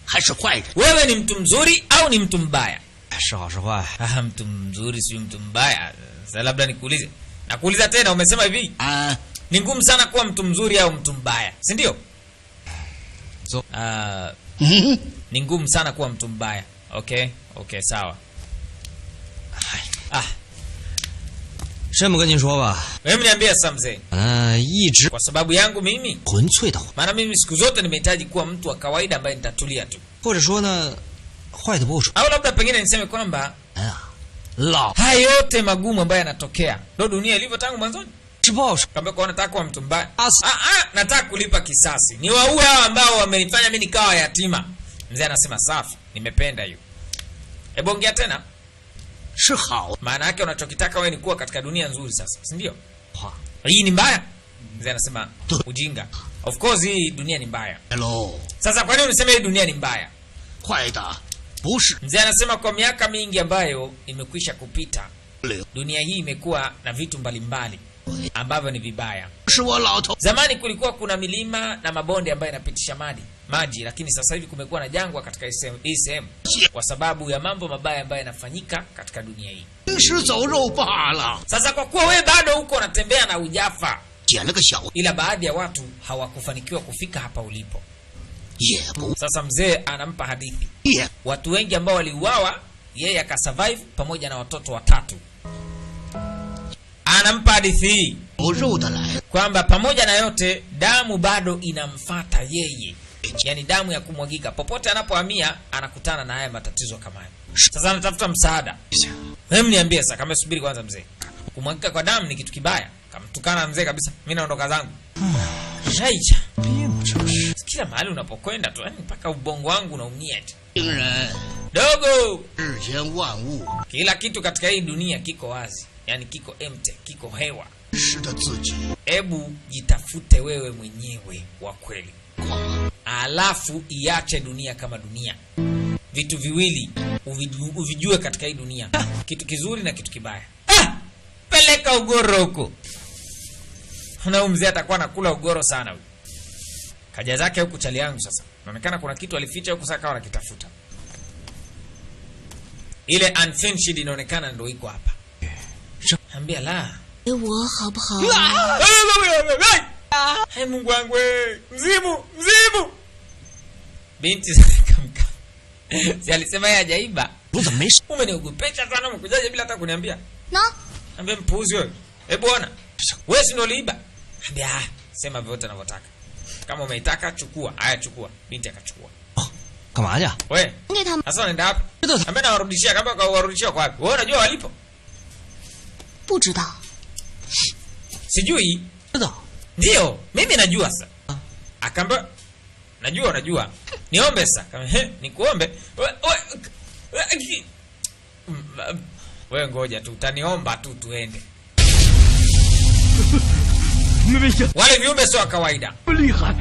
还是坏人？ wewe ni mtu mzuri au ni mtu mbaya? 是好是坏， Ah, mtu mzuri si mtu mbaya. Sasa labda nikuulize. Nakuuliza tena, umesema hivi, 啊， ni ngumu sana kuwa mtu mzuri au mtu mbaya, si ndio? So- Ni ngumu sana kuwa mtu mbaya. Okay, okay, sawa. Ah, 这么跟您说吧， wewe niambie sasa mzee, 一直 kwa sababu yangu mimi, 纯粹的， maana mimi siku zote nimehitaji kuwa mtu wa kawaida ambaye nitatulia tu, 或者说呢，坏的不说 au labda pengine niseme kwamba 啊，老 haya yote magumu ambayo yanatokea ndio dunia ilivyo tangu mwanzoni. 是不好说。 Kaambia kwa nataka kuwa mtu mbaya. Nataka kulipa kisasi. Ni waue hao ambao wamenifanya mimi nikawa yatima. Mzee anasema safi, nimependa hiyo. Hebu ongea tena. 是好。 Maana yake unachokitaka wewe ni kuwa katika dunia nzuri sasa, si ndio? Hii ni mbaya. Mzee anasema ujinga. Of course hii dunia ni mbaya. Hello. Sasa kwa nini unasema hii dunia ni mbaya? 坏的不是 Mzee anasema kwa miaka mingi ambayo imekwisha kupita, 灵， dunia hii imekuwa na vitu mbalimbali ambavyo ni vibaya. 是我老头。 Zamani kulikuwa kuna milima na mabonde ambayo yanapitisha maji, lakini sasa hivi kumekuwa na jangwa katika hii sehemu kwa sababu ya mambo mabaya ambayo yanafanyika katika dunia hii. 行尸走肉罢了， Sasa kwa kuwa wewe bado huko unatembea na ujafa, 捡了个小， ila baadhi ya watu hawakufanikiwa kufika hapa ulipo. 也不 Sasa mzee anampa hadithi. 也 Watu wengi ambao waliuawa, yeye akasurvive pamoja na watoto watatu. Anampa hadithi hii 有肉的来， kwamba pamoja na yote damu bado inamfata yeye, yaani damu ya kumwagika. Popote anapohamia anakutana na haya matatizo kama haya. Sasa anatafuta msaada. Hebu niambie sasa, kama subiri kwanza mzee. Kumwagika kwa damu ni kitu kibaya. Kamtukana mzee kabisa. Mimi naondoka zangu. Shaicha. Kila mahali unapokwenda tu, yani mpaka ubongo wangu unaumia eti. 病人 Dogo, 世间万物 kila kitu katika hii dunia kiko wazi. Yaani kiko empty, kiko hewa. 识得自己 Ebu jitafute wewe mwenyewe wa kweli. Alafu iache dunia kama dunia. Vitu viwili uvijue katika hii dunia. Kitu kizuri na kitu kibaya. Peleka ugoro huko. Na mzee atakuwa anakula ugoro sana huyu. Kaja zake huku chali yangu sasa. Inaonekana kuna kitu alificha huku sasa kawa anakitafuta. Ile unfinished inaonekana ndio iko hapa. Ambia la. 给我好不好？ Hai Mungu wangu wewe. Mzimu. Binti zikamka. Si alisema yeye hajaiba. 我怎么没事？ Umeniogopesha sana, umekujaje bila hata kuniambia? 喏， Ambia mpuuzi wewe. Hebu ona. Wewe si ndio uliiba? Ambia sema vyote unavyotaka. Kama umeitaka chukua. Haya chukua. Binti akachukua. 干嘛去？ Wewe. 给他们 Sasa unaenda wapi? Ambia nawarudishia, kama kawarudishia kwa wapi? Wewe unajua walipo? 不知道。 Sijui. 知道。 Ndio, mimi najua sasa. Akaambia unajua. Niombe sasa. Kama nikuombe. Wewe ngoja tu, utaniomba tu tuende. Wale viumbe sio kawaida. 厉害，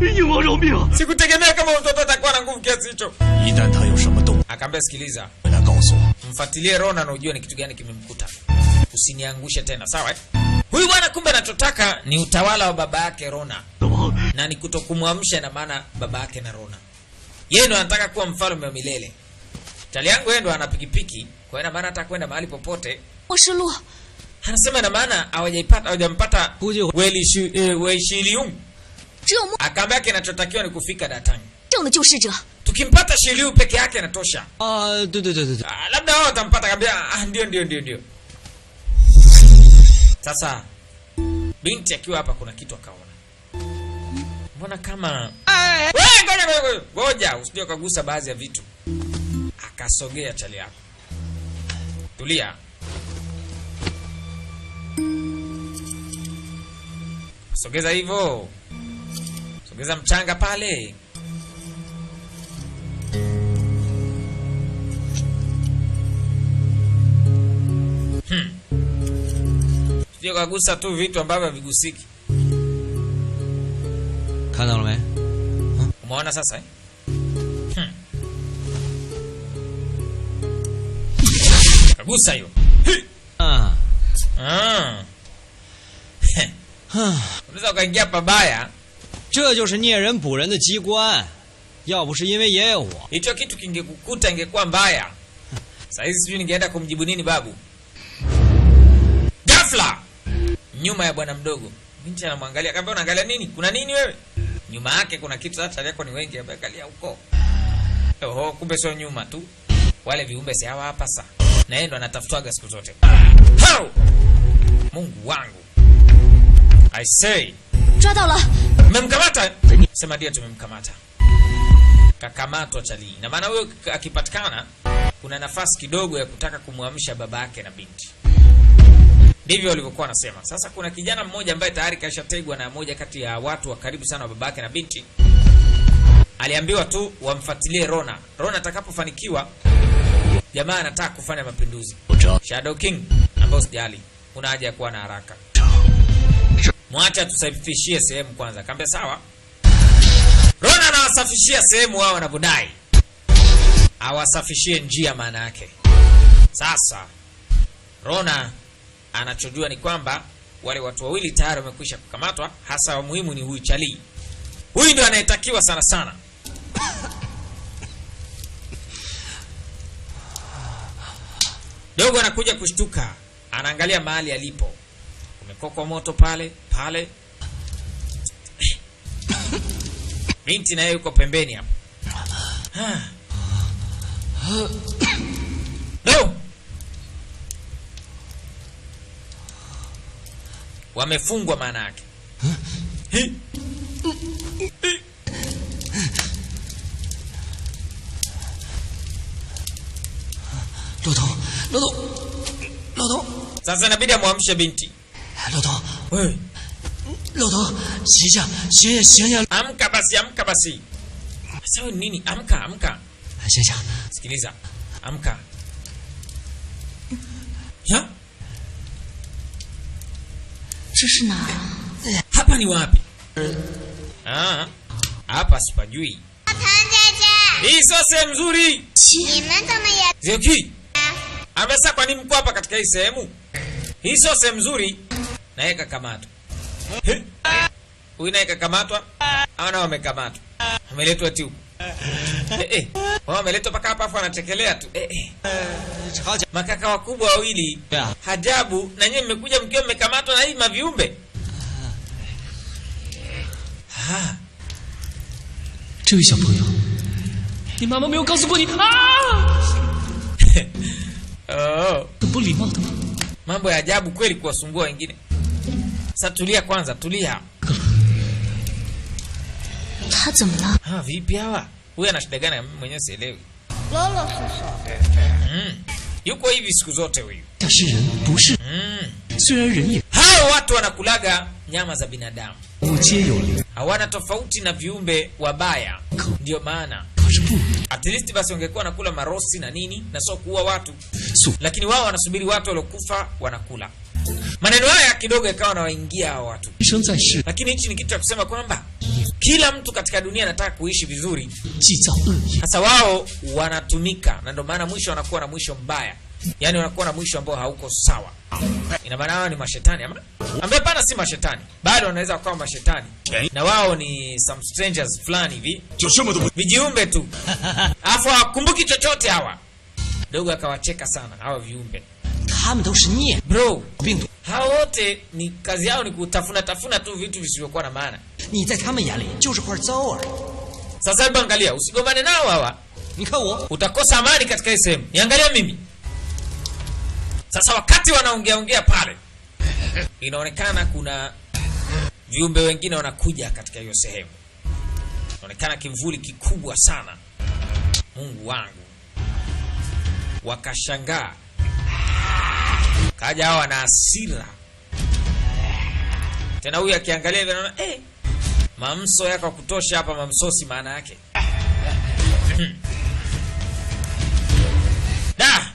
鹰王饶命！ Sikutegemea kama mtoto atakuwa na nguvu kiasi hicho. 一旦他有什么动， Akaambia sikiliza, 回来告诉我。 mfuatilie Rona na ujue ni kitu gani kimemkuta. Usiniangushe tena, sawa eh? Huyu bwana kumbe anachotaka ni utawala wa baba yake Rona. Na ni kutokumwamsha, na maana baba yake na Rona. Yeye ndo anataka kuwa mfalme wa milele. Chali yangu yeye ndo ana pikipiki, kwa hiyo maana hata kwenda mahali popote. 我是鹿， Anasema na maana hawajampata Wei Shiliung. 只有梦 Akaambia kinachotakiwa ni kufika Datang. 正的救世者。 Tukimpata Shiliu peke yake inatosha. 啊，对对对对对， Labda wao watampata. Akaambia ndio. Sasa binti akiwa hapa kuna kitu akaona. Mbona kama wewe ngoja usije ukagusa baadhi ya vitu. Akasogea chali yako. Tulia. Sogeza hivyo. Sogeza mchanga pale. Sio kagusa tu vitu ambavyo havigusiki. 看到了没？ Umeona sasa eh? Kagusa hiyo. 啊， Unaweza ukaingia pabaya. 这就是猎人捕人的机关，要不是因为爷爷我， Hicho kitu kingekukuta ingekuwa mbaya. Sasa hizi sijui ningeenda kumjibu nini babu. Ghafla nyuma ya bwana mdogo, binti anamwangalia, akamwambia unaangalia nini? Kuna nini wewe? Nyuma yake kuna kitu, hata yako ni wengi, angalia huko. Oho, kumbe sio nyuma tu. Wale viumbe si hawa hapa sasa. Na yeye ndo anatafutwaga siku zote. Hao! Mungu wangu. I say. 抓到了， Mmemkamata? Sema ndio tumemkamata. Kakamatwa chali. Na maana huyo akipatikana kuna nafasi kidogo ya kutaka kumwamsha baba yake na binti. Ndivyo walivyokuwa wanasema. Sasa kuna kijana mmoja ambaye tayari kashategwa na moja kati ya watu wa karibu sana wa babake na binti. Aliambiwa tu wamfuatilie Rona. Rona atakapofanikiwa, jamaa anataka kufanya mapinduzi. Shadow King, ambao sijali, una haja ya kuwa na haraka. Mwacha tusafishie sehemu kwanza. Kaambia sawa. Rona anawasafishia sehemu wao wanavodai. Awasafishie njia maana yake. Sasa Rona anachojua ni kwamba wale watu wawili tayari wamekwisha kukamatwa, hasa wa muhimu ni huyu Charlie. Huyu ndio anayetakiwa sana sana. Dogo anakuja kushtuka, anaangalia mahali alipo. Kumekokwa moto pale. Binti naye yuko pembeni hapo. No! Wamefungwa maana yake. Lao头 Sasa inabidi amwamshe binti. 老头 Wewe, 老头，醒呀！ amka basi. Sasa wewe nini? Amka. 醒醒！ Sikiliza. Amka. Ya? 这是哪儿啊？ Hapa ni wapi? Hapa sipajui. 唐姐姐， Hii sio sehemu nzuri. 你们怎么也 Zioki. Amesa kwa nini mko hapa katika hii sehemu? Hii sio sehemu nzuri. Na yeye kakamatwa. Huyu naye kakamatwa. Hao nao wamekamatwa. Wameletwa tu. Wao wameletwa paka hapa afu anatekelea tu. Makaka wakubwa wawili. Hajabu na nyinyi mmekuja mkiwa mmekamatwa na hii maviumbe. 这位小朋友，你妈妈没有告诉过你啊？ Oh. 很不礼貌的吗？ Mambo ya ajabu kweli kuwasumbua wengine. Sasa tulia kwanza, tulia. 他怎么了？ Vipi hawa? Huyu ana shida gani mwenyewe sielewi. 啰啰嗦嗦。 Yuko hivi siku zote huyu. 他是人，不是。虽然人也 Hao watu wanakulaga nyama za binadamu. 物皆有灵， Hawana tofauti na viumbe wabaya. Ndio maana 可是不 at least basi wangekuwa nakula marosi na nini na sio kuua watu. 素 Lakini wao wanasubiri watu waliokufa wanakula. Maneno haya kidogo yakawa nawaingia hao watu. 一生在世， Lakini hichi ni kitu cha kusema kwamba kila mtu katika dunia anataka kuishi vizuri. 既造恶业， Sasa wao wanatumika na ndio maana mwisho wanakuwa na mwisho mbaya. Yaani wanakuwa na mwisho ambao hauko sawa. Ina maana wao ni mashetani ama? Ambaye pana si mashetani. Bado wanaweza kuwa mashetani. Na wao ni some strangers fulani hivi. 就这么多 Vijiumbe tu. Alafu hawakumbuki chochote hawa. Dogo akawacheka sana hawa viumbe. 他们都是孽 Bro, 病毒， hao wote ni kazi yao ni kutafuna tu vitu visivyokuwa na maana. 你在他们眼里就是块糟而已。 Sasa hebu angalia, usigombane nao hawa. 你看我， Utakosa amani katika hii sehemu. Niangalia mimi. Sasa wakati wanaongea pale, inaonekana kuna viumbe wengine wanakuja katika hiyo sehemu. Inaonekana kimvuli kikubwa sana. Mungu wangu. Wakashangaa. Kaja hawa na hasira. Tena huyu akiangalia hivi anaona mamso yako kutosha hapa, mamsosi maana yake. Da!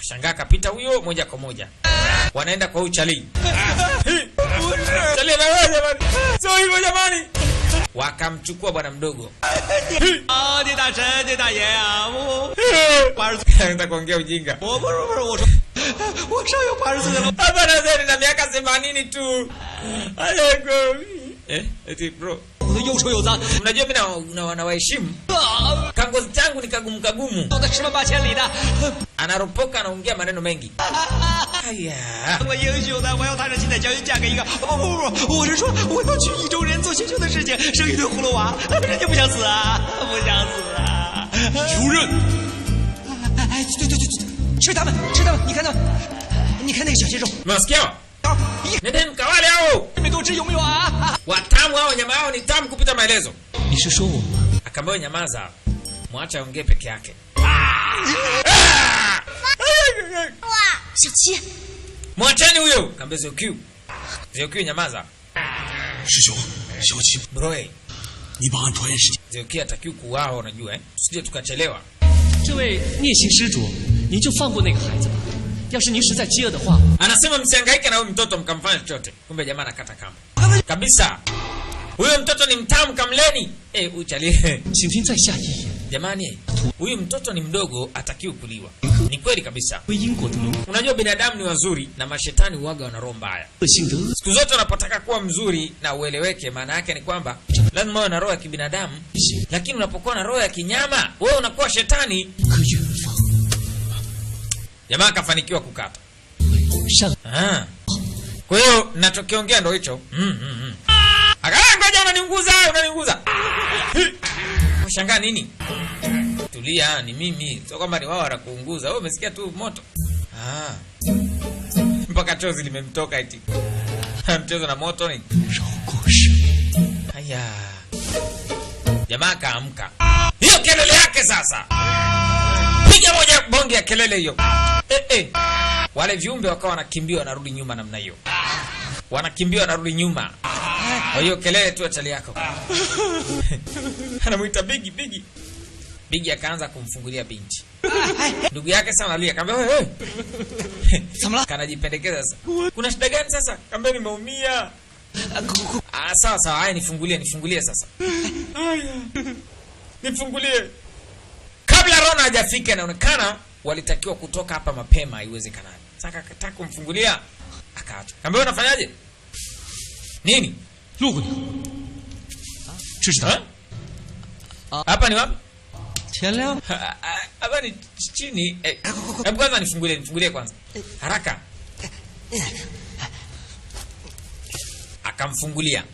Shangaa kapita huyo moja kwa moja. Wanaenda kwa huyu Charlie. Charlie na wewe jamani. Sio hivyo jamani. Wakamchukua bwana mdogo. 啊，你大神，你大爷啊！我Anaanza kuongea ujinga. 不是，我说，我上有80岁了。 Hapa nazeni na miaka 80 tu. Ayeko. Eti bro. 我的右手有脏， Unajua mimi nawaheshimu. Kangozi changu ni kagumu. 走在10万8千里的， Anaropoka anaongea maneno mengi. Haya. 我英雄的，我要踏上七彩祥云，嫁给一个不，我是说我要去意中人做羞羞的事情，生一对葫芦娃，人家不想死啊，不想死啊！ 游刃， 哎，对，吃他们，你看他们，你看那个小鲜肉， Masikia? 啊，一 Nendeni mkawale hao. 没给我吃有没有啊？ Watamu hao, nyama yao ni tamu kupita maelezo. 你是说我吗？ Akaambiwa nyamaza. Mwacha aongee peke yake. 小七， Mwacheni huyo. Kaambia Zio Q nyamaza. 师兄，小七， Bro, 你把俺传言时间。 Zio Q atakiwa kuuawa unajua eh? Tusije tukachelewa. 这位聂姓施主，您就放过那个孩子吧。要是您实在饥饿的话， Anasema msihangaike na huyu mtoto mkamfanya chochote. Kumbe jamaa anakata kamba. Kabisa. Huyo mtoto ni mtamu kamleni. Uchalie. 请您再下一言。 Jamani, huyu mtoto ni mdogo atakiwa kuliwa. Ni kweli kabisa. 为因果的轮 Unajua binadamu ni wazuri na mashetani huaga wana roho mbaya. 恶性的恶 Siku zote unapotaka kuwa mzuri na ueleweke, maana yake ni kwamba lazima uwe na roho ya kibinadamu, 行 lakini unapokuwa na roho ya kinyama, wewe unakuwa shetani. 可远方 Jamaa akafanikiwa kukata. 上 Ah. Kwa hiyo ninachokiongea ndio hicho. Ngoja unaniunguza. Unashangaa nini? Tulia, ni mimi. Sio kwamba ni wao wanakuunguza. Wewe umesikia tu moto. Mpaka chozi limemtoka eti. Mchezo na moto ni. 绕过神。 Haya. Jamaa kaamka. Hiyo kelele yake sasa. Piga moja bonge ya kelele hiyo. Wale viumbe wakawa wanakimbia wanarudi nyuma namna hiyo. Wanakimbia wanarudi nyuma. Kwa hiyo kelele tu achali yako. Anamuita Bigi. Bigi akaanza kumfungulia binti. Ndugu yake sana alia, akamwambia wewe. Kanajipendekeza sasa. Kuna shida gani sasa? Kaambia nimeumia. Sawa, haya nifungulie sasa. Haya. Nifungulie. Kabla Rona hajafika inaonekana walitakiwa kutoka hapa mapema iwezekanavyo. Sasa akataka kumfungulia akaacha. Kaambia unafanyaje? Nini? 路过你，这是他。 Hapa ni wapi? 天亮。 Hapa ni chini. Hebu kwanza nifungulie kwanza. Haraka. Akamfungulia.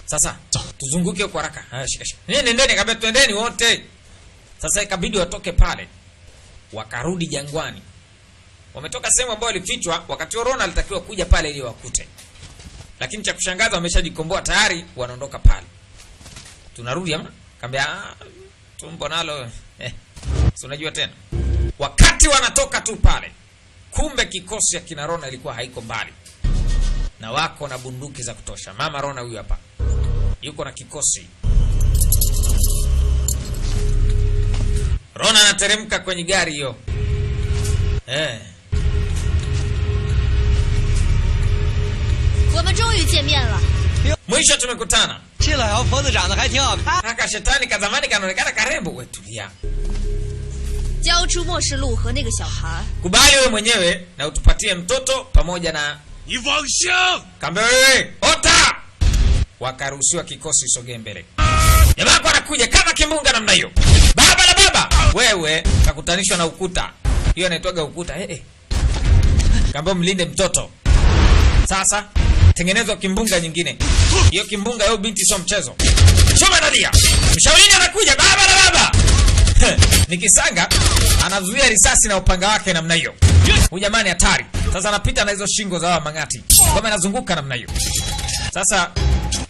Sasa tuzunguke kwa haraka. Shika. Nendeni kabla tuendeni wote. Sasa ikabidi watoke pale. Wakarudi jangwani. Wametoka sehemu ambayo walifichwa, wakati Rona alitakiwa kuja pale ili wakute. Lakini cha kushangaza wameshajikomboa tayari, wanaondoka pale. Tunarudi ama? Kaambia tumbo nalo si unajua tena. Wakati wanatoka tu pale, kumbe kikosi ya kina Rona ilikuwa haiko mbali. Na wako na bunduki za kutosha. Mama Rona huyu hapa. Yuko na kikosi. Rona anateremka kwenye gari hiyo. Mwisho tumekutana. 这老妖婆子长得还挺好看。 Haka shetani kazamani kanaonekana karembo. Wewe tulia. 交出末世录和那个小孩。 Kubali wewe mwenyewe na utupatie mtoto pamoja na 你妄想！ Kambe wewe, ota! Wakaruhusiwa kikosi sogee mbele. Jamaa wako anakuja kama kimbunga namna hiyo. Baba la baba, wewe kakutanishwa na ukuta. Hiyo inaitwaga ukuta. Kambe mlinde mtoto. Sasa tengenezwa kimbunga nyingine. Hiyo kimbunga yao binti sio mchezo. Choma nalia. Mshauri anakuja baba la baba. Nikisanga anazuia risasi na upanga wake namna hiyo. Huyu jamani hatari. Sasa anapita na hizo shingo za mang'ati. Kama anazunguka namna hiyo. Sasa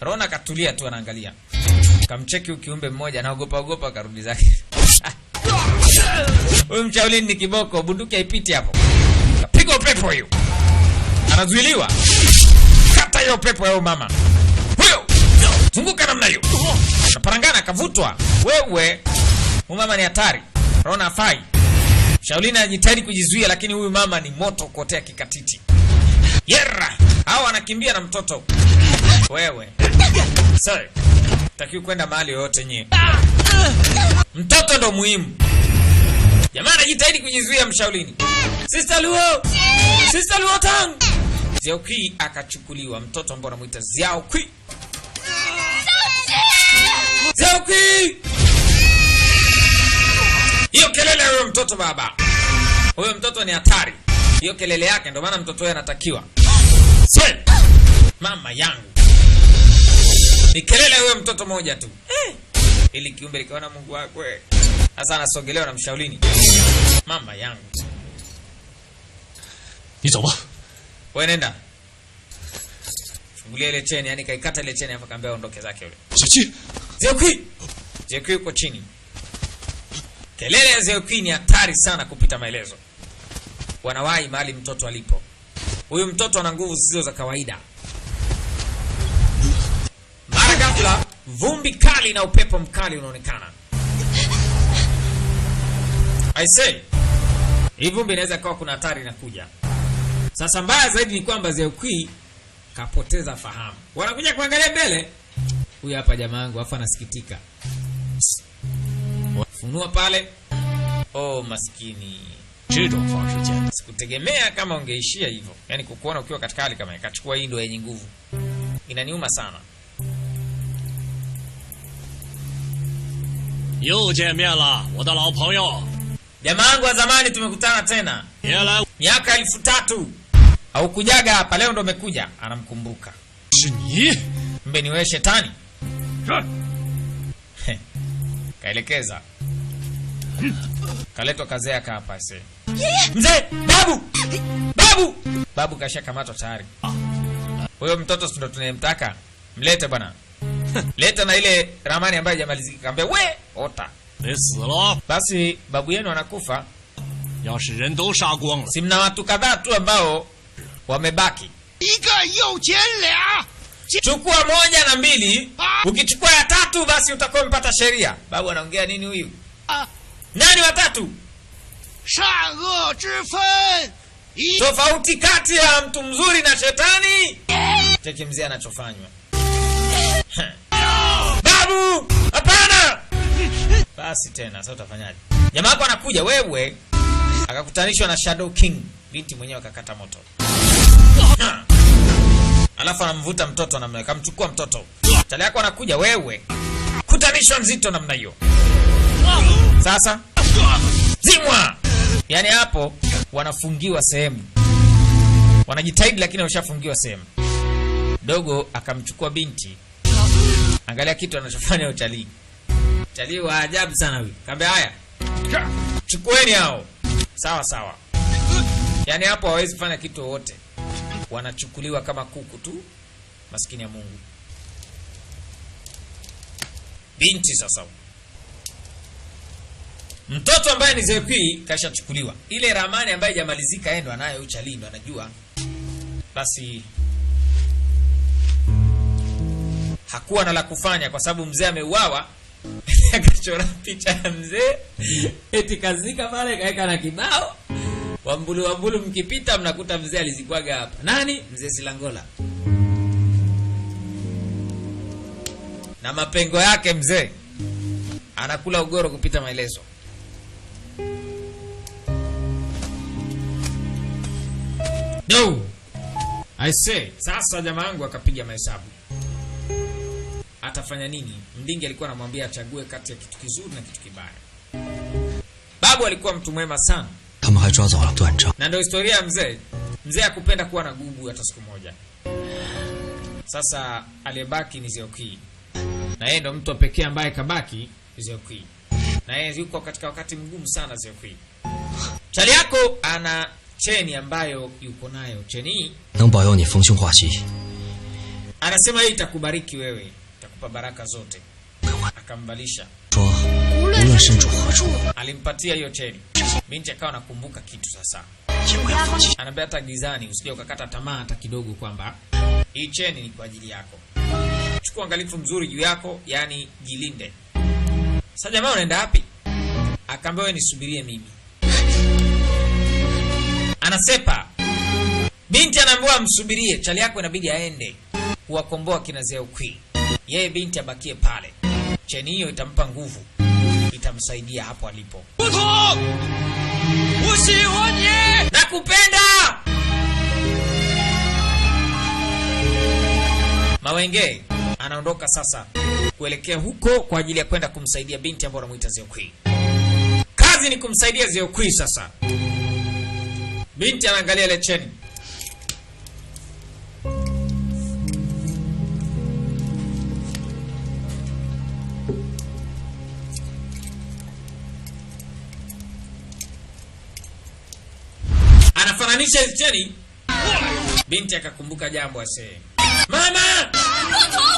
Rona katulia tu anaangalia. Kamcheki ukiumbe mmoja anaogopa karudi zake. Huyu mchaulini ni kiboko, bunduki haipiti hapo. Kapigwa upepo hiyo. Anazuiliwa. Kata hiyo upepo yao mama. Huyo. Zunguka namna hiyo. Kaparangana kavutwa. Wewe. Huyu mama ni hatari. Rona afai. Shaulini anajitahidi kujizuia lakini huyu mama ni moto kotea kikatiti. Yerra! Hao wanakimbia na mtoto. Wewe. Sorry. Takiwa kwenda mahali yoyote nyie. Mtoto ndo muhimu. Jamaa anajitahidi kujizuia mshaulini. Sister Luo Tang. Xiao Qi akachukuliwa, mtoto ambaye anamuita Xiao Qi. Xiao Qi! Hiyo kelele ya huyo mtoto baba. Huyo mtoto ni hatari. Hiyo kelele yake ndio maana mtoto yeye anatakiwa. Swe! Mama yangu. Ni kelele ya huyo mtoto moja tu. Ili kiumbe likaona Mungu wako. Sasa anasogelewa na mshaulini. Mama yangu. 你走吧。 Wewe nenda. Fungulia ile cheni, yani kaikata ile cheni hapa kaambia aondoke zake yule. 小七， Xiao Qi yuko chini. Kelele ya Xiao Qi ni hatari sana kupita maelezo. Wanawahi mahali mtoto alipo. Huyu mtoto ana nguvu zisizo za kawaida. Mara ghafla vumbi kali na upepo mkali unaonekana. I say, hii vumbi inaweza kuwa kuna hatari inakuja. Sasa mbaya zaidi ni kwamba Zeukui kapoteza fahamu. Wanakuja kuangalia mbele. Huyu hapa jamaa wangu afa anasikitika. Funua pale. Oh maskini. Sikutegemea kama ungeishia hivyo. Yaani kukuona ukiwa katika hali kama ikachukua hii ndio yenye nguvu. Inaniuma sana. 又见面了，我的老朋友。 Jamaa wangu wa zamani tumekutana tena. 别来， Miaka 3000. Au kujaga hapa leo ndo umekuja. Anamkumbuka. 是你。 Mbe ni wewe shetani. Kaelekeza. Kaletwa kazee aka hapa sasa. Mzee, babu! Babu! Babu kasha kamatwa tayari. Huyo mtoto ndo tunayemtaka. Mlete bwana. Leta na ile ramani ambayo haijamalizika. Kaambia we, ota. 得死了。 Basi babu yenu anakufa. 要是人都杀光了， Si mna watu kadhaa tu ambao wamebaki. 一个又捡俩， Chukua moja na mbili. Ukichukua ya tatu basi utakuwa umepata sheria. Babu anaongea nini huyu? Nani watatu? 善恶之分。 Tofauti kati ya mtu mzuri na shetani. Cheki mzee anachofanywa. Babu! Hapana! Basi tena sasa utafanyaje? Jamaa wako anakuja wewe. Akakutanishwa na Shadow King. Binti mwenyewe akakata moto. Alafu anamvuta mtoto namna hiyo. Kamchukua mtoto. Chale yako anakuja wewe. Kutanishwa mzito namna hiyo. Sasa zimwa. Yaani hapo wanafungiwa sehemu. Wanajitahidi lakini washafungiwa sehemu. Dogo akamchukua binti. Angalia kitu anachofanya utalii. Utalii wa ajabu sana huyu. Kaambia haya. Chukueni hao. Sawa sawa. Yaani hapo hawezi fanya kitu wote. Wanachukuliwa kama kuku tu. Maskini ya Mungu. Binti sasa. Mtoto ambaye ni Zeukui kashachukuliwa. Ile ramani ambayo haijamalizika yeye ndo anayo utalii ndo anajua. Basi hakuwa na la kufanya kwa sababu mzee ameuawa. Akachora picha ya mzee eti kazika pale kaeka na kibao. Wambulu mkipita mnakuta mzee alizikwaga hapa. Nani? Mzee Silangola. Na mapengo yake mzee anakula ugoro kupita maelezo. No. I say, sasa jamaa wangu akapiga mahesabu. Atafanya nini? Mdingi alikuwa anamwambia achague kati ya kitu kizuri na kitu kibaya. Babu alikuwa mtu mwema sana. Na ndio historia ya mzee. Mzee hakupenda kuwa na gugu hata siku moja. Sasa aliyebaki ni Zeukui. Na yeye ndo mtu pekee ambaye kabaki Zeukui. Na yeye yuko katika wakati mgumu sana Zeukui. Chali yako ana cheni ambayo yuko nayo. Cheni anasema hii itakubariki wewe. Itakupa baraka zote. Akambalisha. Alimpatia hiyo cheni. Binti akawa nakumbuka kitu sasa. Anambia hata gizani usije ukakata tamaa hata kidogo kwamba hii cheni ni kwa ajili yako. Chukua angalifu mzuri juu yako, yani jilinde. Sasa jamaa unaenda wapi? Akaambia wewe nisubirie mimi. Anasepa. Binti anaambiwa msubirie, chali yako inabidi aende kuwakomboa kina Zeukui. Yeye binti abakie pale. Cheni hiyo itampa nguvu. Itamsaidia hapo alipo. Nakupenda! Mawenge anaondoka sasa kuelekea huko kwa ajili ya kwenda kumsaidia binti ambaye anamuita Zeukui. Kazi ni kumsaidia Zeukui sasa. Binti anaangalia ile cheni. Anafananisha ile cheni. Binti akakumbuka jambo ase. Mama!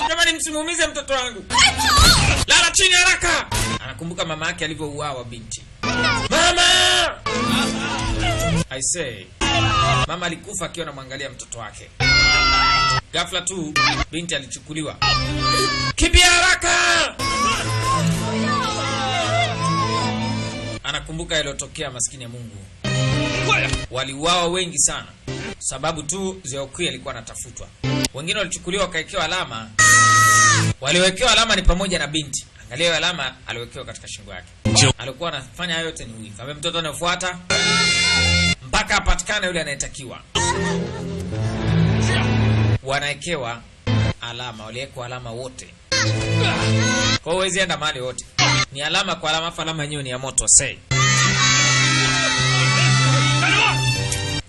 Jamani msimuumize mtoto wangu. Lala chini haraka. Anakumbuka mama yake alivyouawa binti. Mama! I say, Mama alikufa akiwa anamwangalia mtoto wake. Ghafla tu binti alichukuliwa. Kimbia haraka! Anakumbuka yaliyotokea, maskini ya Mungu. Waliuawa wengi sana sababu tu Zeokui alikuwa anatafutwa. Wengine walichukuliwa wakawekewa alama. Waliwekewa alama ni pamoja na binti. Angalia alama aliwekewa katika shingo yake. Alikuwa anafanya hayo yote ni huyu. Kama mtoto anafuata mpaka apatikane yule anayetakiwa. Wanawekewa alama, waliwekwa alama wote. Kwa hiyo huwezi enda mahali wote. Ni alama kwa alama, alama yenyewe ni ya moto sei.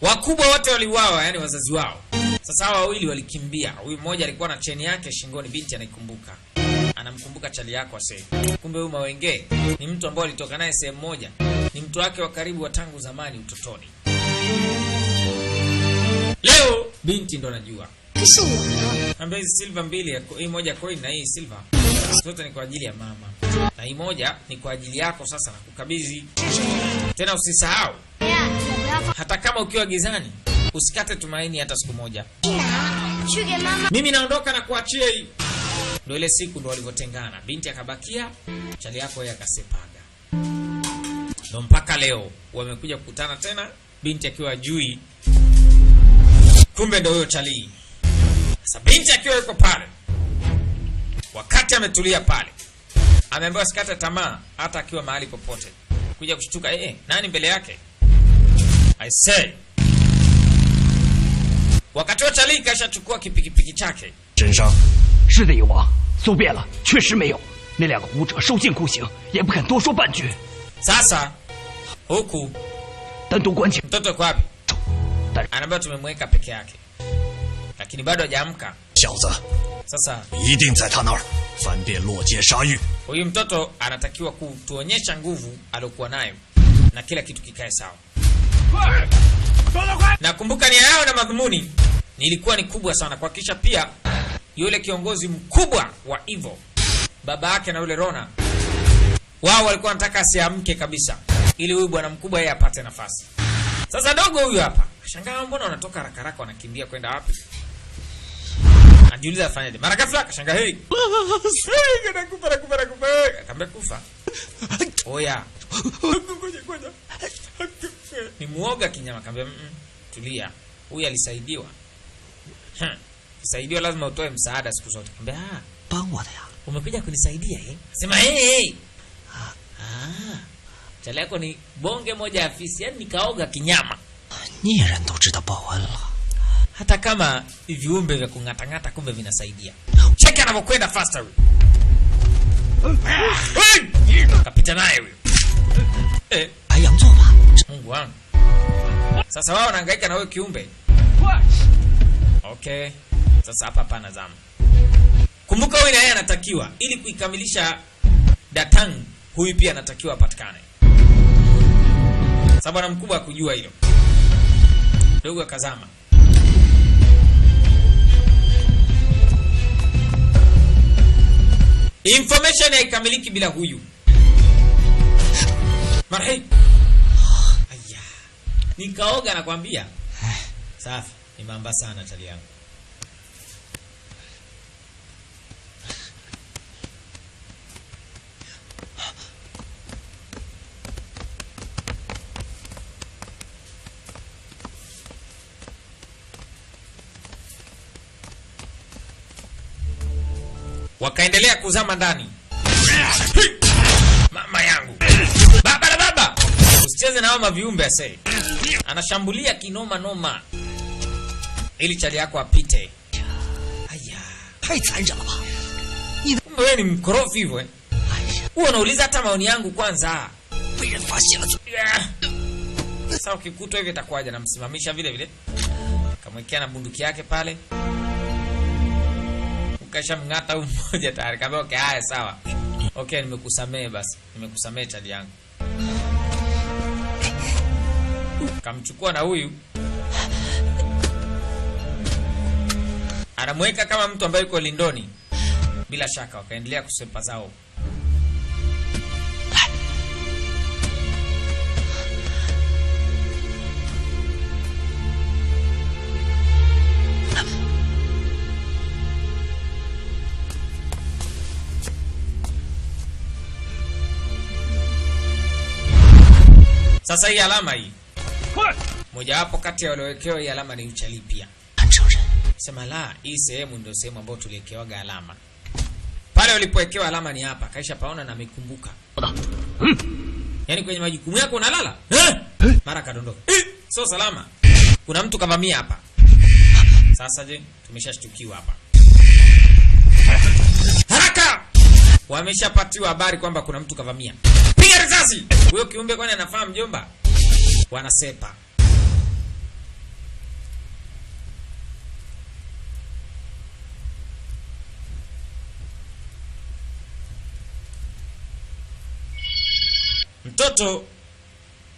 Wakubwa wote waliuawa, yani wazazi wao. Sasa hawa wawili walikimbia. Huyu mmoja alikuwa na cheni yake shingoni, binti anaikumbuka. Anamkumbuka chali yako sei. Kumbe huyu Mawenge ni mtu ambaye alitoka naye sehemu moja. Ni mtu wake wa karibu wa tangu zamani utotoni. Leo binti ndo anajua. Ambaye hizi silver mbili, hii moja coin na hii silver zote ni kwa ajili ya mama. Na hii moja ni kwa ajili yako, sasa nakukabidhi. Tena usisahau. Hata kama ukiwa gizani, usikate tumaini hata siku moja. Mimi naondoka na kuachia hii. Ndio ile siku ndio walivyotengana. Binti akabakia, chali yako yeye akasepaga. Ndio mpaka leo wamekuja kukutana tena, binti akiwa jui. Kumbe ndio huyo chali. Sasa binti akiwa yuko pale. Wakati ametulia pale, ameambiwa sikate tamaa hata akiwa mahali popote. Kuja kushtuka, nani mbele yake? I say. Wakati wa chali kashachukua kipikipiki chake. 真伤是的，有王，搜遍了，确实没有。那两个武者受尽酷刑，也不肯多说半句。 Sasa huku 单独关起， mtoto kwa wapi? Anaambia tumemweka peke yake. Lakini bado hajaamka. 小子， Sasa 一定在他那儿翻遍落街沙域。 huyu mtoto anatakiwa kutuonyesha nguvu aliyokuwa nayo na kila kitu kikae sawa. Nakumbuka nia yao na madhumuni nilikuwa ni kubwa sana, kuhakikisha pia yule kiongozi mkubwa wa Evo, baba yake na yule Rona, wao walikuwa wanataka asiamke kabisa ili huyu bwana mkubwa yeye apate nafasi. Sasa dogo huyu hapa shangaa, mbona wanatoka haraka haraka wanakimbia kwenda wapi? Anajiuliza afanyaje. Mara ghafla akashangaa, hey, nakufa. Akambe kufa. Oya. Ngoja. Ni muoga kinyama. Akambe tulia. Huyu alisaidiwa. Kusaidiwa lazima utoe msaada siku zote. Akambe umekuja kunisaidia Sema chale yako ni bonge moja afisi, yani nikaoga kinyama. Hata kama viumbe vya kung'atang'ata kumbe vinasaidia. Cheka anapokwenda faster. Kapita naye huyo. Mungu wangu. Sasa wao wanahangaika na wewe kiumbe. Okay. Sasa hapa pana zamu. Kumbuka wewe na yeye anatakiwa ili kuikamilisha Datang, huyu pia anatakiwa apatikane. Sababu bwana mkubwa akujua hilo. Dogo akazama. Information haikamiliki bila huyu. Marhei. Aya. Nikaoga nakwambia. Safi, ni mamba sana chali yangu. Wakaendelea kuzama ndani. Mama yangu. Baba. Usicheze na hao maviumbe ase. Anashambulia kinoma noma. Ili chali yako apite. Aya. Wewe ni mkorofi hivyo Huwa unauliza hata maoni yangu kwanza. Sasa ukikutwa hivi itakuwaje? Namsimamisha vile vile. Kamwekea na bunduki yake pale. Kasha mngata mmoja tayari. Kaambia okay, haya sawa. Okay, nimekusamea basi. Nimekusamea chali yangu. Kamchukua na huyu. Anamweka kama mtu ambaye yuko lindoni. Bila shaka wakaendelea kusepa zao. Sasa hii alama hii. Moja wapo kati ya waliowekewa hii alama ni Uchali pia. Sema la, hii sehemu ndio sehemu ambayo tuliwekewaga alama. Pale ulipowekewa alama ni hapa. Kaisha paona na mikumbuka. Yaani kwenye majukumu yako unalala? Mara kadondoka. Sio salama. Kuna mtu kavamia hapa. Sasa je, tumeshashtukiwa hapa. Haraka! Wameshapatiwa habari kwamba kuna mtu kavamia. Piga risasi! Huyo kiumbe kwani anafahamu mjomba? Wanasepa. Mtoto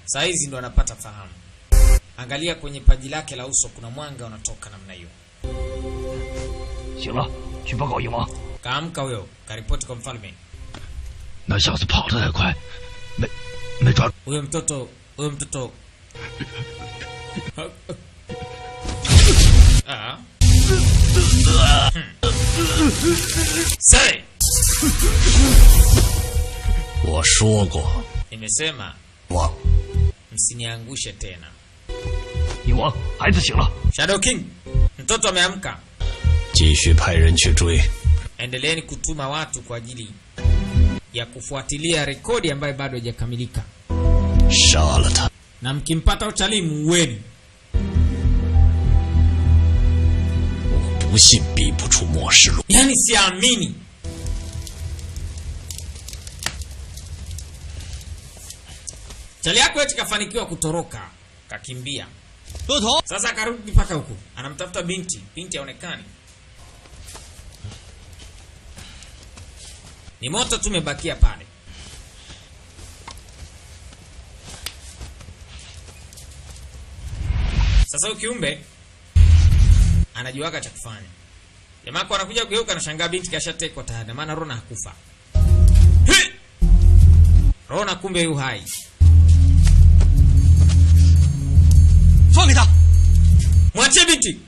saizi ndo anapata fahamu. Angalia kwenye paji lake la uso kuna mwanga unatoka namna hiyo. 行了，去报告鹰王。 Kaamka huyo, karipoti kwa mfalme. 那小子跑得太快，没抓住。 Huyo mtoto Say! 我说过， Nimesema 我 msiniangushe tena. 鹰王，孩子醒了。 Shadow King, mtoto ameamka. 继续派人去追。 Endeleeni kutuma watu kwa ajili ya kufuatilia rekodi ambayo bado haijakamilika. 杀了他！ Na mkimpata Uchali muweni. 我不信逼不出末世路。 Yaani siamini. Chali yako eti kafanikiwa kutoroka, kakimbia. 骆驼， Sasa akarudi mpaka huku. Anamtafuta binti, binti haonekani. Ni moto tumebakia pale. Sasa ukiumbe anajiwaga cha kufanya. Jamaa kwa anakuja kugeuka anashangaa binti kashatekwa tayari, maana Rona hakufa. Hi! Rona kumbe yu hai. 放开他！ Mwachie binti.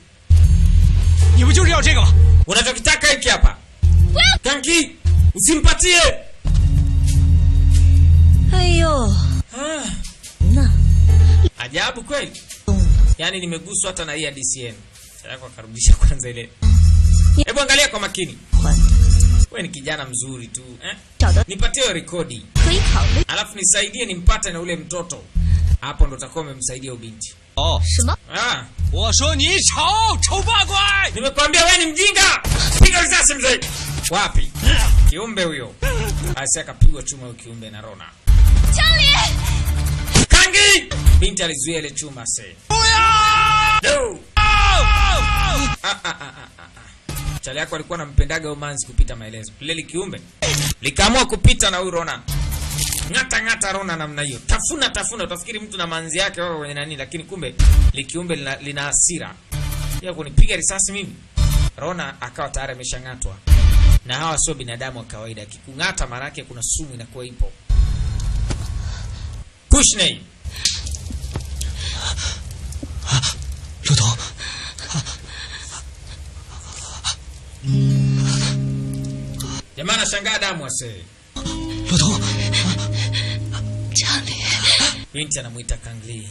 你不就是要这个吗？ Unachokitaka hiki hapa. Kanki, usimpatie. 哎呦， Ah, 那 ajabu kweli. Yaani nimeguswa hata na hii ya DCN. Sasa yako akarudisha kwanza ile. Hebu angalia kwa makini. 还 Wewe ni kijana mzuri tu, eh? 找到 Nipatie hiyo rekodi. 可以考虑 Alafu nisaidie nimpate na ule mtoto. Hapo ndo utakuwa umemsaidia ubinti. 哦， 什么？ Ah, 我说你丑，丑八怪！ nimekwambia wewe ni mjinga. Piga risasi mzee. Wapi? Kiumbe huyo. Asi akapigwa chuma huyo kiumbe na Rona. Kangi! Binti alizuia ile chuma se. No! Chali yako alikuwa anampendaga Umanzi kupita maelezo. Lile kiumbe likaamua kupita na huyu Rona. Ngata Rona namna hiyo. Tafuna utafikiri mtu na manzi yake wako kwenye nani, lakini kumbe likiumbe lina hasira. Ya kunipiga risasi mimi. Rona akawa tayari ameshang'atwa. Na hawa sio binadamu wa kawaida. Kikung'ata maana yake kuna sumu inakuwa ipo. Kushney. 骆驼， Jamaa anashangaa damu ase. 骆驼， 家里 Binti anamuita Kangli.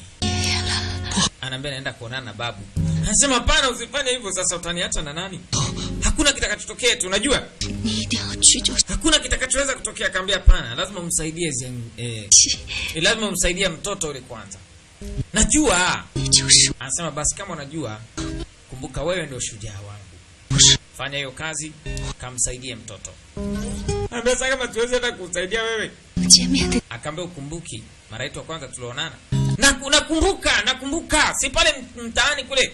Anaambia naenda kuonana na babu. Anasema hapana, usifanye hivyo, sasa utaniacha na nani? Hakuna kitakachotokea tu, unajua? 你一定要去就 Hakuna kitakachoweza kutokea. Akaambia hapana, lazima umsaidie lazima umsaidie mtoto yule kwanza. Najua. 就是 Anasema basi kama unajua, kumbuka wewe ndio shujaa wangu. Fanya hiyo kazi, kamsaidie mtoto. Anambia sasa kama tuweze hata kusaidia wewe. 见面的 Akaambia ukumbuki mara yetu ya kwanza tulionana. Nakumbuka. Si pale mtaani kule.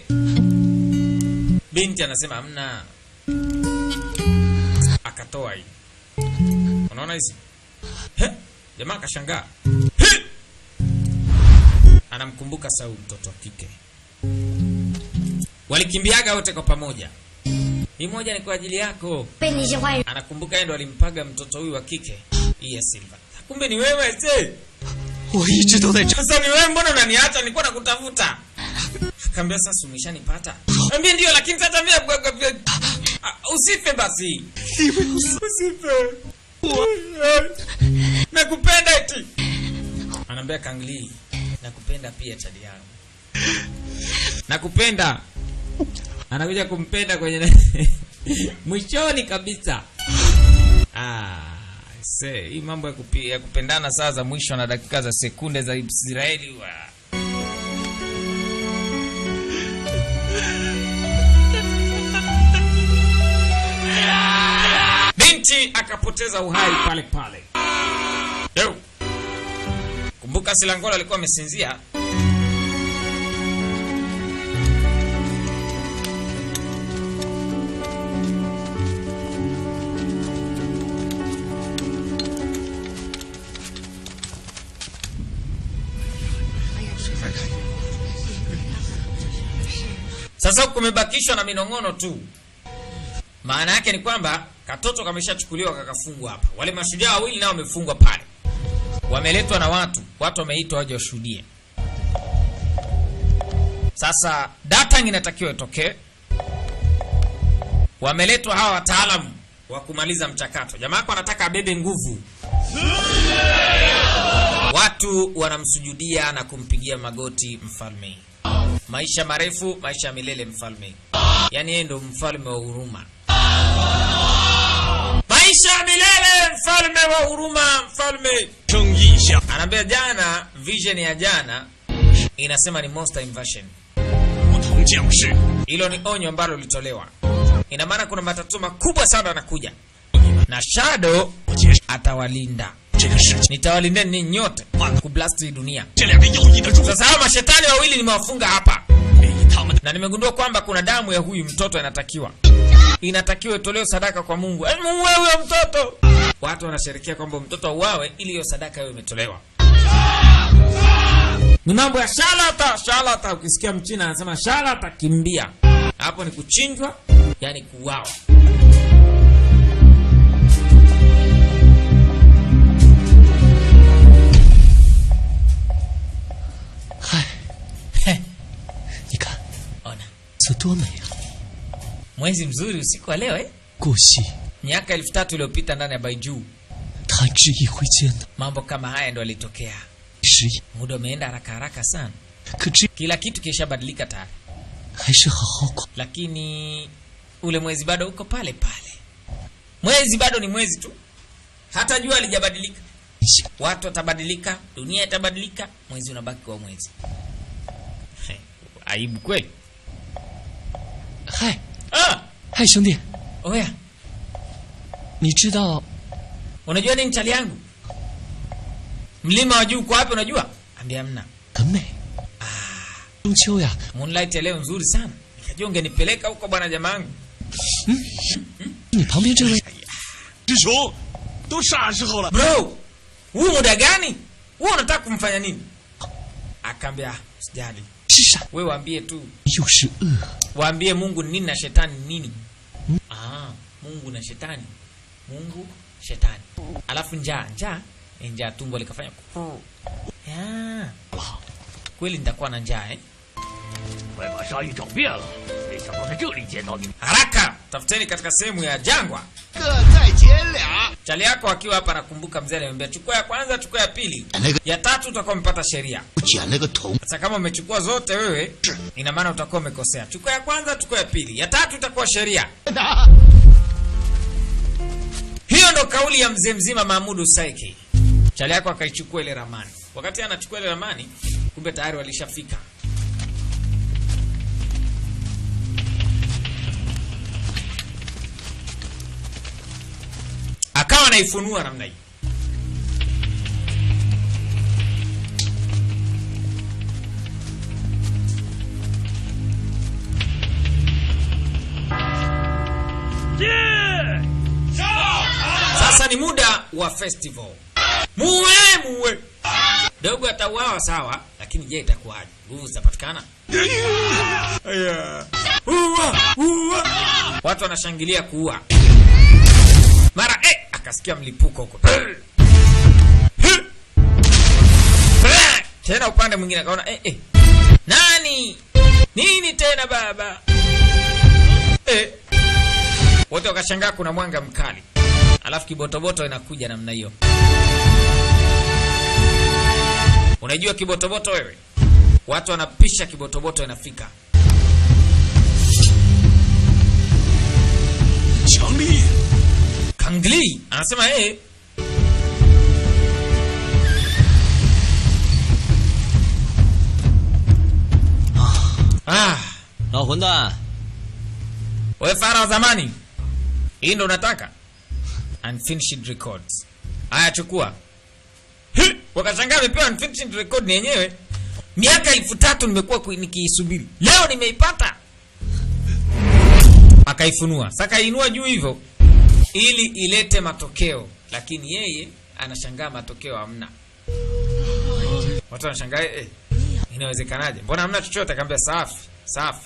Binti anasema hamna. Akatoa hii. Unaona hizi? Jamaa akashangaa. Anamkumbuka Saul mtoto wa kike. Walikimbiaga wote kwa pamoja. Hii moja ni kwa ajili yako. Anakumbuka yeye ndo alimpaga mtoto huyu wa kike. Hii ya Silva. Kumbe ni wewe ese. 我一直都在这。 Sasa ni wewe, mbona unaniacha? Nilikuwa nakutafuta. Akaambia sasa umeshanipata. Ambia ndio, lakini sasa mimi usife basi. Usife. Nakupenda eti. Anaambia Kangli, Nakupenda pia chali yangu. Nakupenda. Anakuja kumpenda kwenye mwishoni kabisa. Hii mambo ya kupendana saa za mwisho na dakika za sekunde za Israeli wa. Binti akapoteza uhai pale pale. Yo. Kumbuka Silangola alikuwa amesinzia. Sasa kumebakishwa na minong'ono tu. Maana yake ni kwamba katoto kameshachukuliwa kakafungwa hapa. Wale mashujaa wawili nao wamefungwa pale. Wameletwa na watu wameitwa waje washuhudie. Sasa data inatakiwa itokee. Wameletwa hawa wataalamu wa kumaliza mchakato. Jamaa wako anataka abebe nguvu. Watu wanamsujudia na kumpigia magoti mfalme. Maisha marefu, maisha milele mfalme. Yaani yeye ndo mfalme wa huruma. Maisha milele mfalme wa huruma, mfalme. Anaambia jana, vision ya jana inasema ni monster invasion. Hilo ni onyo ambalo lilitolewa. Ina maana kuna matatizo makubwa sana yanakuja. Na Shadow atawalinda. Nitawalinda ninyi nyote kublast dunia. Sasa hawa mashetani wawili nimewafunga hapa. Na nimegundua kwamba kuna damu ya huyu mtoto inatakiwa itolewe sadaka kwa Mungu. Mungu wewe mtoto. Watu wanasherehekea kwamba mtoto uawe ili hiyo sadaka iwe imetolewa. Ni mambo ya shalata. Ukisikia Mchina anasema shalata, kimbia. Hapo ni kuchinjwa, yani kuuawa. Mwezi mzuri usiku wa leo Miaka 3000 iliyopita ndani ya Baiju. Mambo kama haya ndo yalitokea. Muda umeenda haraka sana. Kila kitu kishabadilika tayari. Lakini ule mwezi bado uko pale pale. Mwezi bado ni mwezi tu. Hata jua halijabadilika. Watu watabadilika, dunia itabadilika, mwezi unabaki kwa mwezi. Aibu kweli. Hai 兄弟. Oya. 你知道 unajua nini chali yangu? Mlima wa juu uko wapi unajua? Ambia hamna. 很美. 中秋呀. Moonlight leo nzuri sana. Nikajua ungenipeleka huko bwana jamangu. 你旁边这位 师兄都啥时候了 bro? Huu muda gani? Wewe unataka kumfanya nini? Akaambia usijali. Wewe waambie tu. 又是恶. Waambie Mungu nini na shetani nini? Mungu na shetani. Mungu, shetani. Alafu njaa tumbo likafanya. Kweli nitakuwa na njaa 快把鲨鱼找遍了，没想到在这里见到你。 Haraka, tafuteni katika sehemu ya jangwa. 各再捡俩。 Chali yako akiwa hapa nakumbuka mzee alimwambia chukua ya kwanza, chukua ya pili. Ya tatu utakuwa umepata sheria. 捡了个桶。 Sasa kama umechukua zote wewe, ina maana utakuwa umekosea. Chukua ya kwanza, chukua ya pili. Ya tatu itakuwa sheria. Hiyo ndo kauli ya mzee mzima Mahmudu Saiki. Chali yako akaichukua ile ramani. Wakati anachukua ile ramani, kumbe tayari walishafika. Akawa anaifunua namna hii. Sasa ni muda wa festival. Muwe. Dogo atauawa sawa, lakini je itakuwaje? Nguvu zitapatikana? Watu wanashangilia kuua. Mara akasikia mlipuko huko. Tena upande mwingine akaona nani? Nini tena baba? Wote wakashangaa kuna mwanga mkali. Alafu kibotoboto inakuja namna hiyo. Unajua kibotoboto wewe? Watu wanapisha kibotoboto inafika. Changli. Kangli anasema yeye. Lao混蛋. Wewe fara wa zamani. Hii ndo unataka? Unfinished records. Haya chukua. Wakashangaa amepewa unfinished record ni yenyewe. Miaka 3000 nimekuwa nikiisubiri. Leo nimeipata. Akaifunua. Saka inua juu hivyo ili ilete matokeo, lakini yeye anashangaa matokeo hamna. Watu wanashangaa inawezekanaje? Mbona hamna chochote? Akamwambia safi, safi.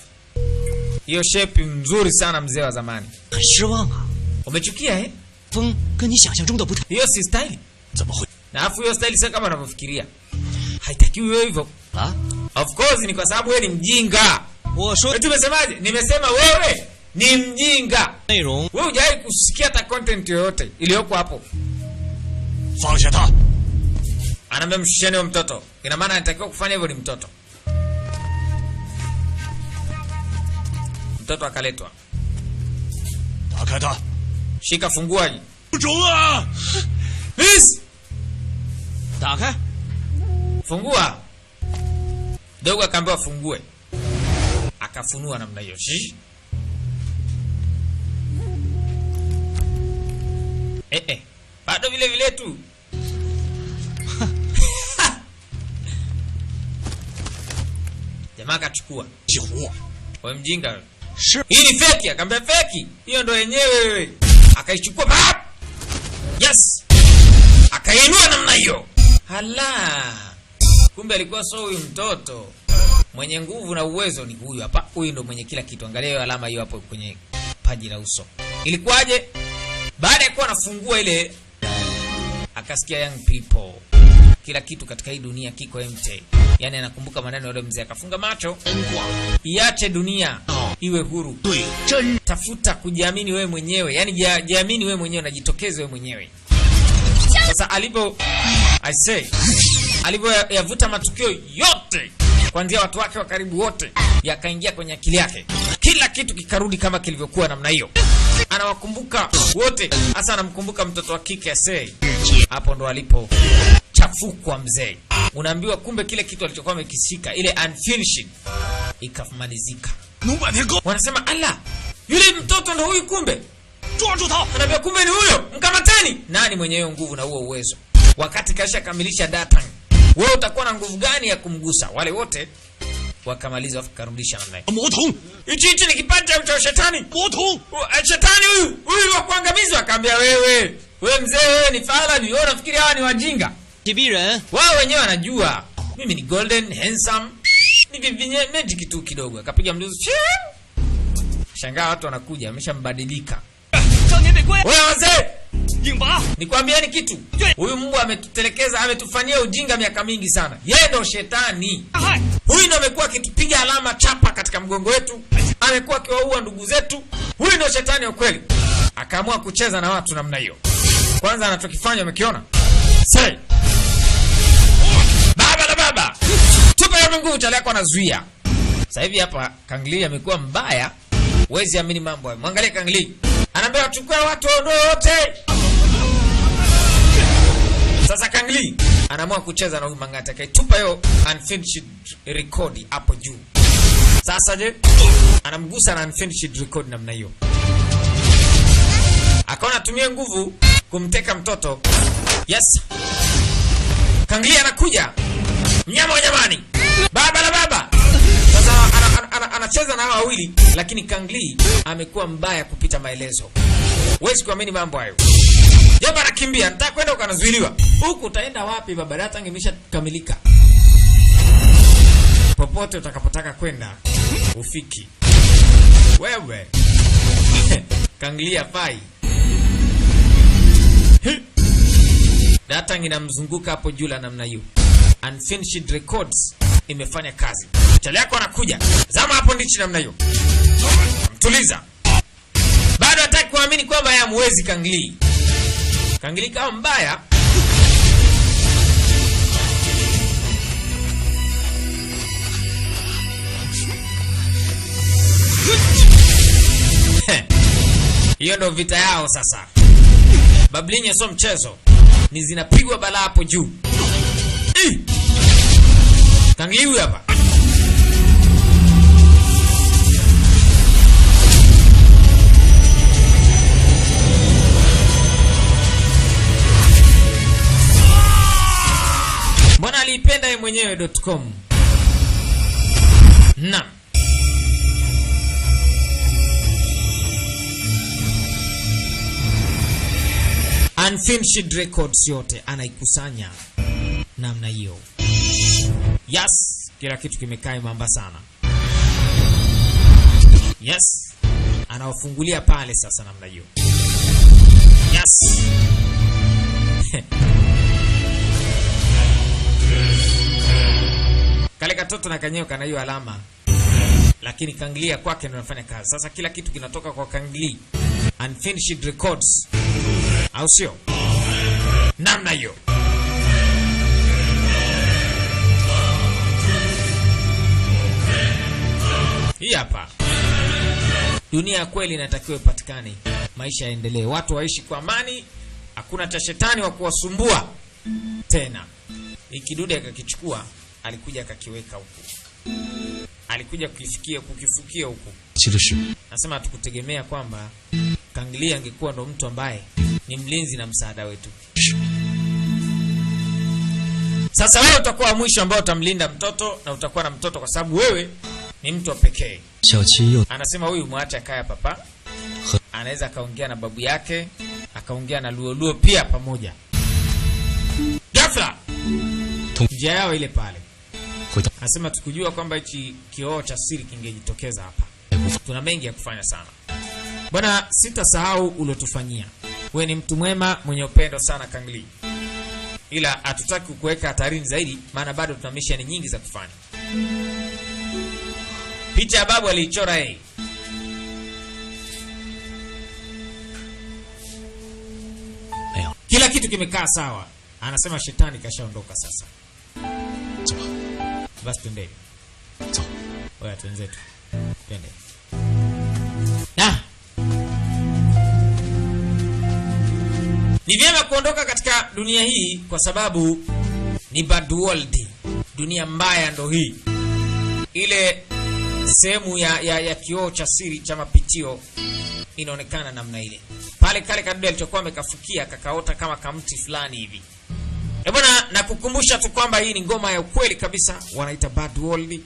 Hiyo shape nzuri sana mzee wa zamani. 很失望啊. Umechukia 风跟你想象中的不太. Hiyo si style. 怎么会? Na afu hiyo style sio kama unavyofikiria. Haitakiwi wewe hivyo. Of course ni kwa sababu wewe ni mjinga. Wewe umesemaje? Nimesema wewe ni mjinga. 内容 Wewe hujawahi kusikia hata content yoyote iliyoko hapo. 放下他。 Anaambia mshisheni mtoto. Ina maana anatakiwa kufanya hivyo ni mtoto. Mtoto akaletwa. 打开他。 Shika funguaji. 不中啊！ Please. 打开. Fungua. Dogo akaambiwa fungue. Akafunua namna hiyo. Bado vile vile tu. Jamaa akachukua. 几乎。 Wewe mjinga wewe. Sure. Hii ni fake, akamwambia fake. Hiyo ndo yenyewe wewe. Akaichukua bap. Yes. Akainua namna hiyo. Hala. Kumbe alikuwa sio huyu mtoto. Mwenye nguvu na uwezo ni huyu hapa. Huyu ndo mwenye kila kitu. Angalia hiyo alama hiyo hapo kwenye paji la uso. Ilikuwaje? Baada ya kuwa anafungua ile akasikia young people. Kila kitu katika hii dunia kiko empty. Yaani anakumbuka maneno ya yule mzee akafunga macho. Iache dunia iwe huru. Tafuta kujiamini wewe mwenyewe. Yaani jiamini wewe mwenyewe na jitokeze wewe mwenyewe. Sasa yavuta matukio yote kuanzia watu wake wa karibu wote yakaingia kwenye akili yake. Kila kitu kikarudi kama kilivyokuwa namna hiyo. Anawakumbuka wote, hasa anamkumbuka mtoto wa kike Asei. Hapo ndo alipo chafukwa mzee. Unaambiwa kumbe kile kitu alichokuwa amekishika ile unfinished ikamalizika. Wanasema ala, yule mtoto ndo huyu kumbe. Anaambia kumbe ni huyo, mkamateni. Nani mwenye hiyo nguvu na huo uwezo? Wakati kasha kamilisha data. Wewe utakuwa na nguvu gani ya kumgusa? Wale wote wakamaliza wakarudisha namna hiyo. Hichi ni kipaji cha shetani. Shetani huyu wa kuangamizwa. Akaambia wewe mzee, wewe ni fala, ni wewe unafikiri hawa ni wajinga? Kibiren. Wao wenyewe wanajua. Mimi ni golden handsome. Nivivinye magic tu kidogo. Akapiga mluzi. Shangaa watu wanakuja, ameshambadilika. Wewe wazee, nikwambieni kitu. Huyu Mungu ametutelekeza, ametufanyia ujinga miaka mingi sana. Yeye ndo shetani. Huyu ndo amekuwa akitupiga alama chapa katika mgongo wetu. Amekuwa akiwaua ndugu zetu. Huyu ndo shetani wa kweli. Akaamua kucheza na watu namna hiyo. Kwanza anachokifanya umekiona? Say. Baba. Tupe ya Mungu utaleko anazuia. Sasa hivi hapa Kangli amekuwa mbaya. Wezi amini mambo hayo. Mwangalie Kangli. Anaambia wachukue watu waondoe wote. Sasa Kangli anaamua kucheza na huyu Mang'ati. Akaitupa hiyo unfinished record hapo juu. Sasa je, anamgusa na unfinished record namna hiyo. Akaona tumie nguvu kumteka mtoto. Yes. Kangli anakuja. Mnyama wa jamani. Baba. Sasa anacheza na hawa wawili, lakini Kangli amekuwa mbaya kupita maelezo. Huwezi kuamini mambo hayo. Jomba anakimbia, nataka kwenda ukanazuiliwa. Huku utaenda wapi baba? Data imeshakamilika. Popote utakapotaka kwenda ufiki. Wewe. Kangli hafai. Data inamzunguka hapo juu la namna hiyo. Unfinished records imefanya kazi. Chale yako anakuja. Zama hapo ndichi namna hiyo. Mtuliza. Bado hataki kuamini kwamba yeye hamwezi Kangli. Kangli kama mbaya. Hiyo ndio vita yao sasa. Bablinyo sio mchezo. Ni zinapigwa balaa hapo juu. Kangliu hapa. Mbona aliipenda yeye mwenyewe.com. Naam. Unfinished records yote anaikusanya namna hiyo. Yes, kila kitu kimekaa imamba sana. Yes, anawafungulia pale sasa namna hiyo. Yes. Kale katoto na kanyo kana hiyo alama. Lakini Kanglia kwake ndio anafanya kazi. Sasa kila kitu kinatoka kwa Kangli. Unfinished records. Au sio? Namna hiyo. Hii hapa. Dunia kweli inatakiwa ipatikane. Maisha yaendelee. Watu waishi kwa amani. Hakuna cha shetani wa kuwasumbua tena. Ikidude akakichukua, alikuja akakiweka huku. Alikuja kukifukia huku. Nasema hatukutegemea kwamba Kangli angekuwa ndo mtu ambaye ni mlinzi na msaada wetu. Sasa wewe utakuwa mwisho ambao utamlinda mtoto na utakuwa na mtoto kwa sababu wewe ni mtu wa pekee. Anasema huyu muache kaya papa. Anaweza akaongea na babu yake, akaongea na Luoluo pia pamoja. Ghafla njia yao ile pale. Anasema tukujua kwamba hichi kioo cha siri kingejitokeza hapa. Tuna mengi ya kufanya sana. Bwana, sitasahau ulotufanyia. Wewe ni mtu mwema mwenye upendo sana Kangli. Ila hatutaki kukuweka hatarini zaidi maana bado tuna misheni nyingi za kufanya. Picha ya babu aliichora yeye. Kila kitu kimekaa sawa. Anasema shetani kashaondoka sasa. Basi twende. Oya twenzetu. Twende. Ni vyema kuondoka katika dunia hii kwa sababu ni bad world. Dunia mbaya ndo hii. Ile sehemu ya kioo cha siri cha mapitio inaonekana namna ile. Pale kale kadude alichokuwa amekafukia kakaota kama kamti fulani hivi. Bwana, nakukumbusha tu kwamba hii ni ngoma ya ukweli kabisa, wanaita Bad World.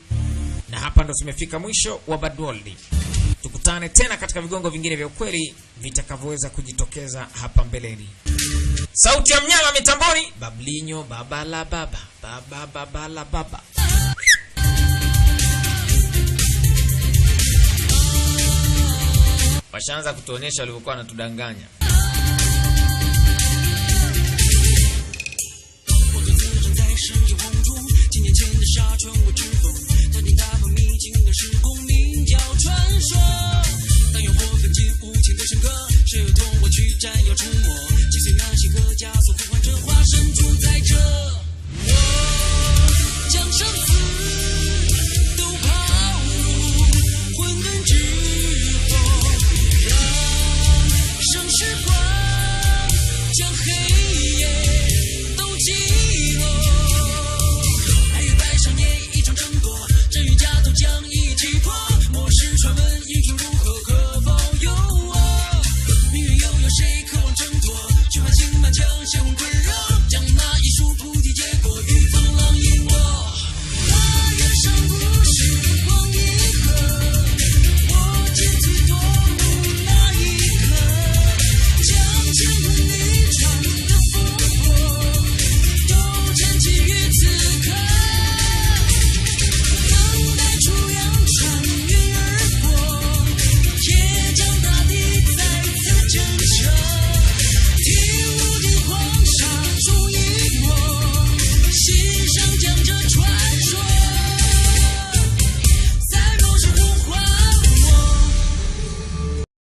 Na hapa ndo tumefika mwisho wa Bad World. Tukutane tena katika vigongo vingine vya ukweli vitakavyoweza kujitokeza hapa mbeleni. Sauti ya mnyama mitamboni, Bablinyo baba la baba, baba la baba. Washaanza kutuonyesha walivyokuwa wanatudanganya.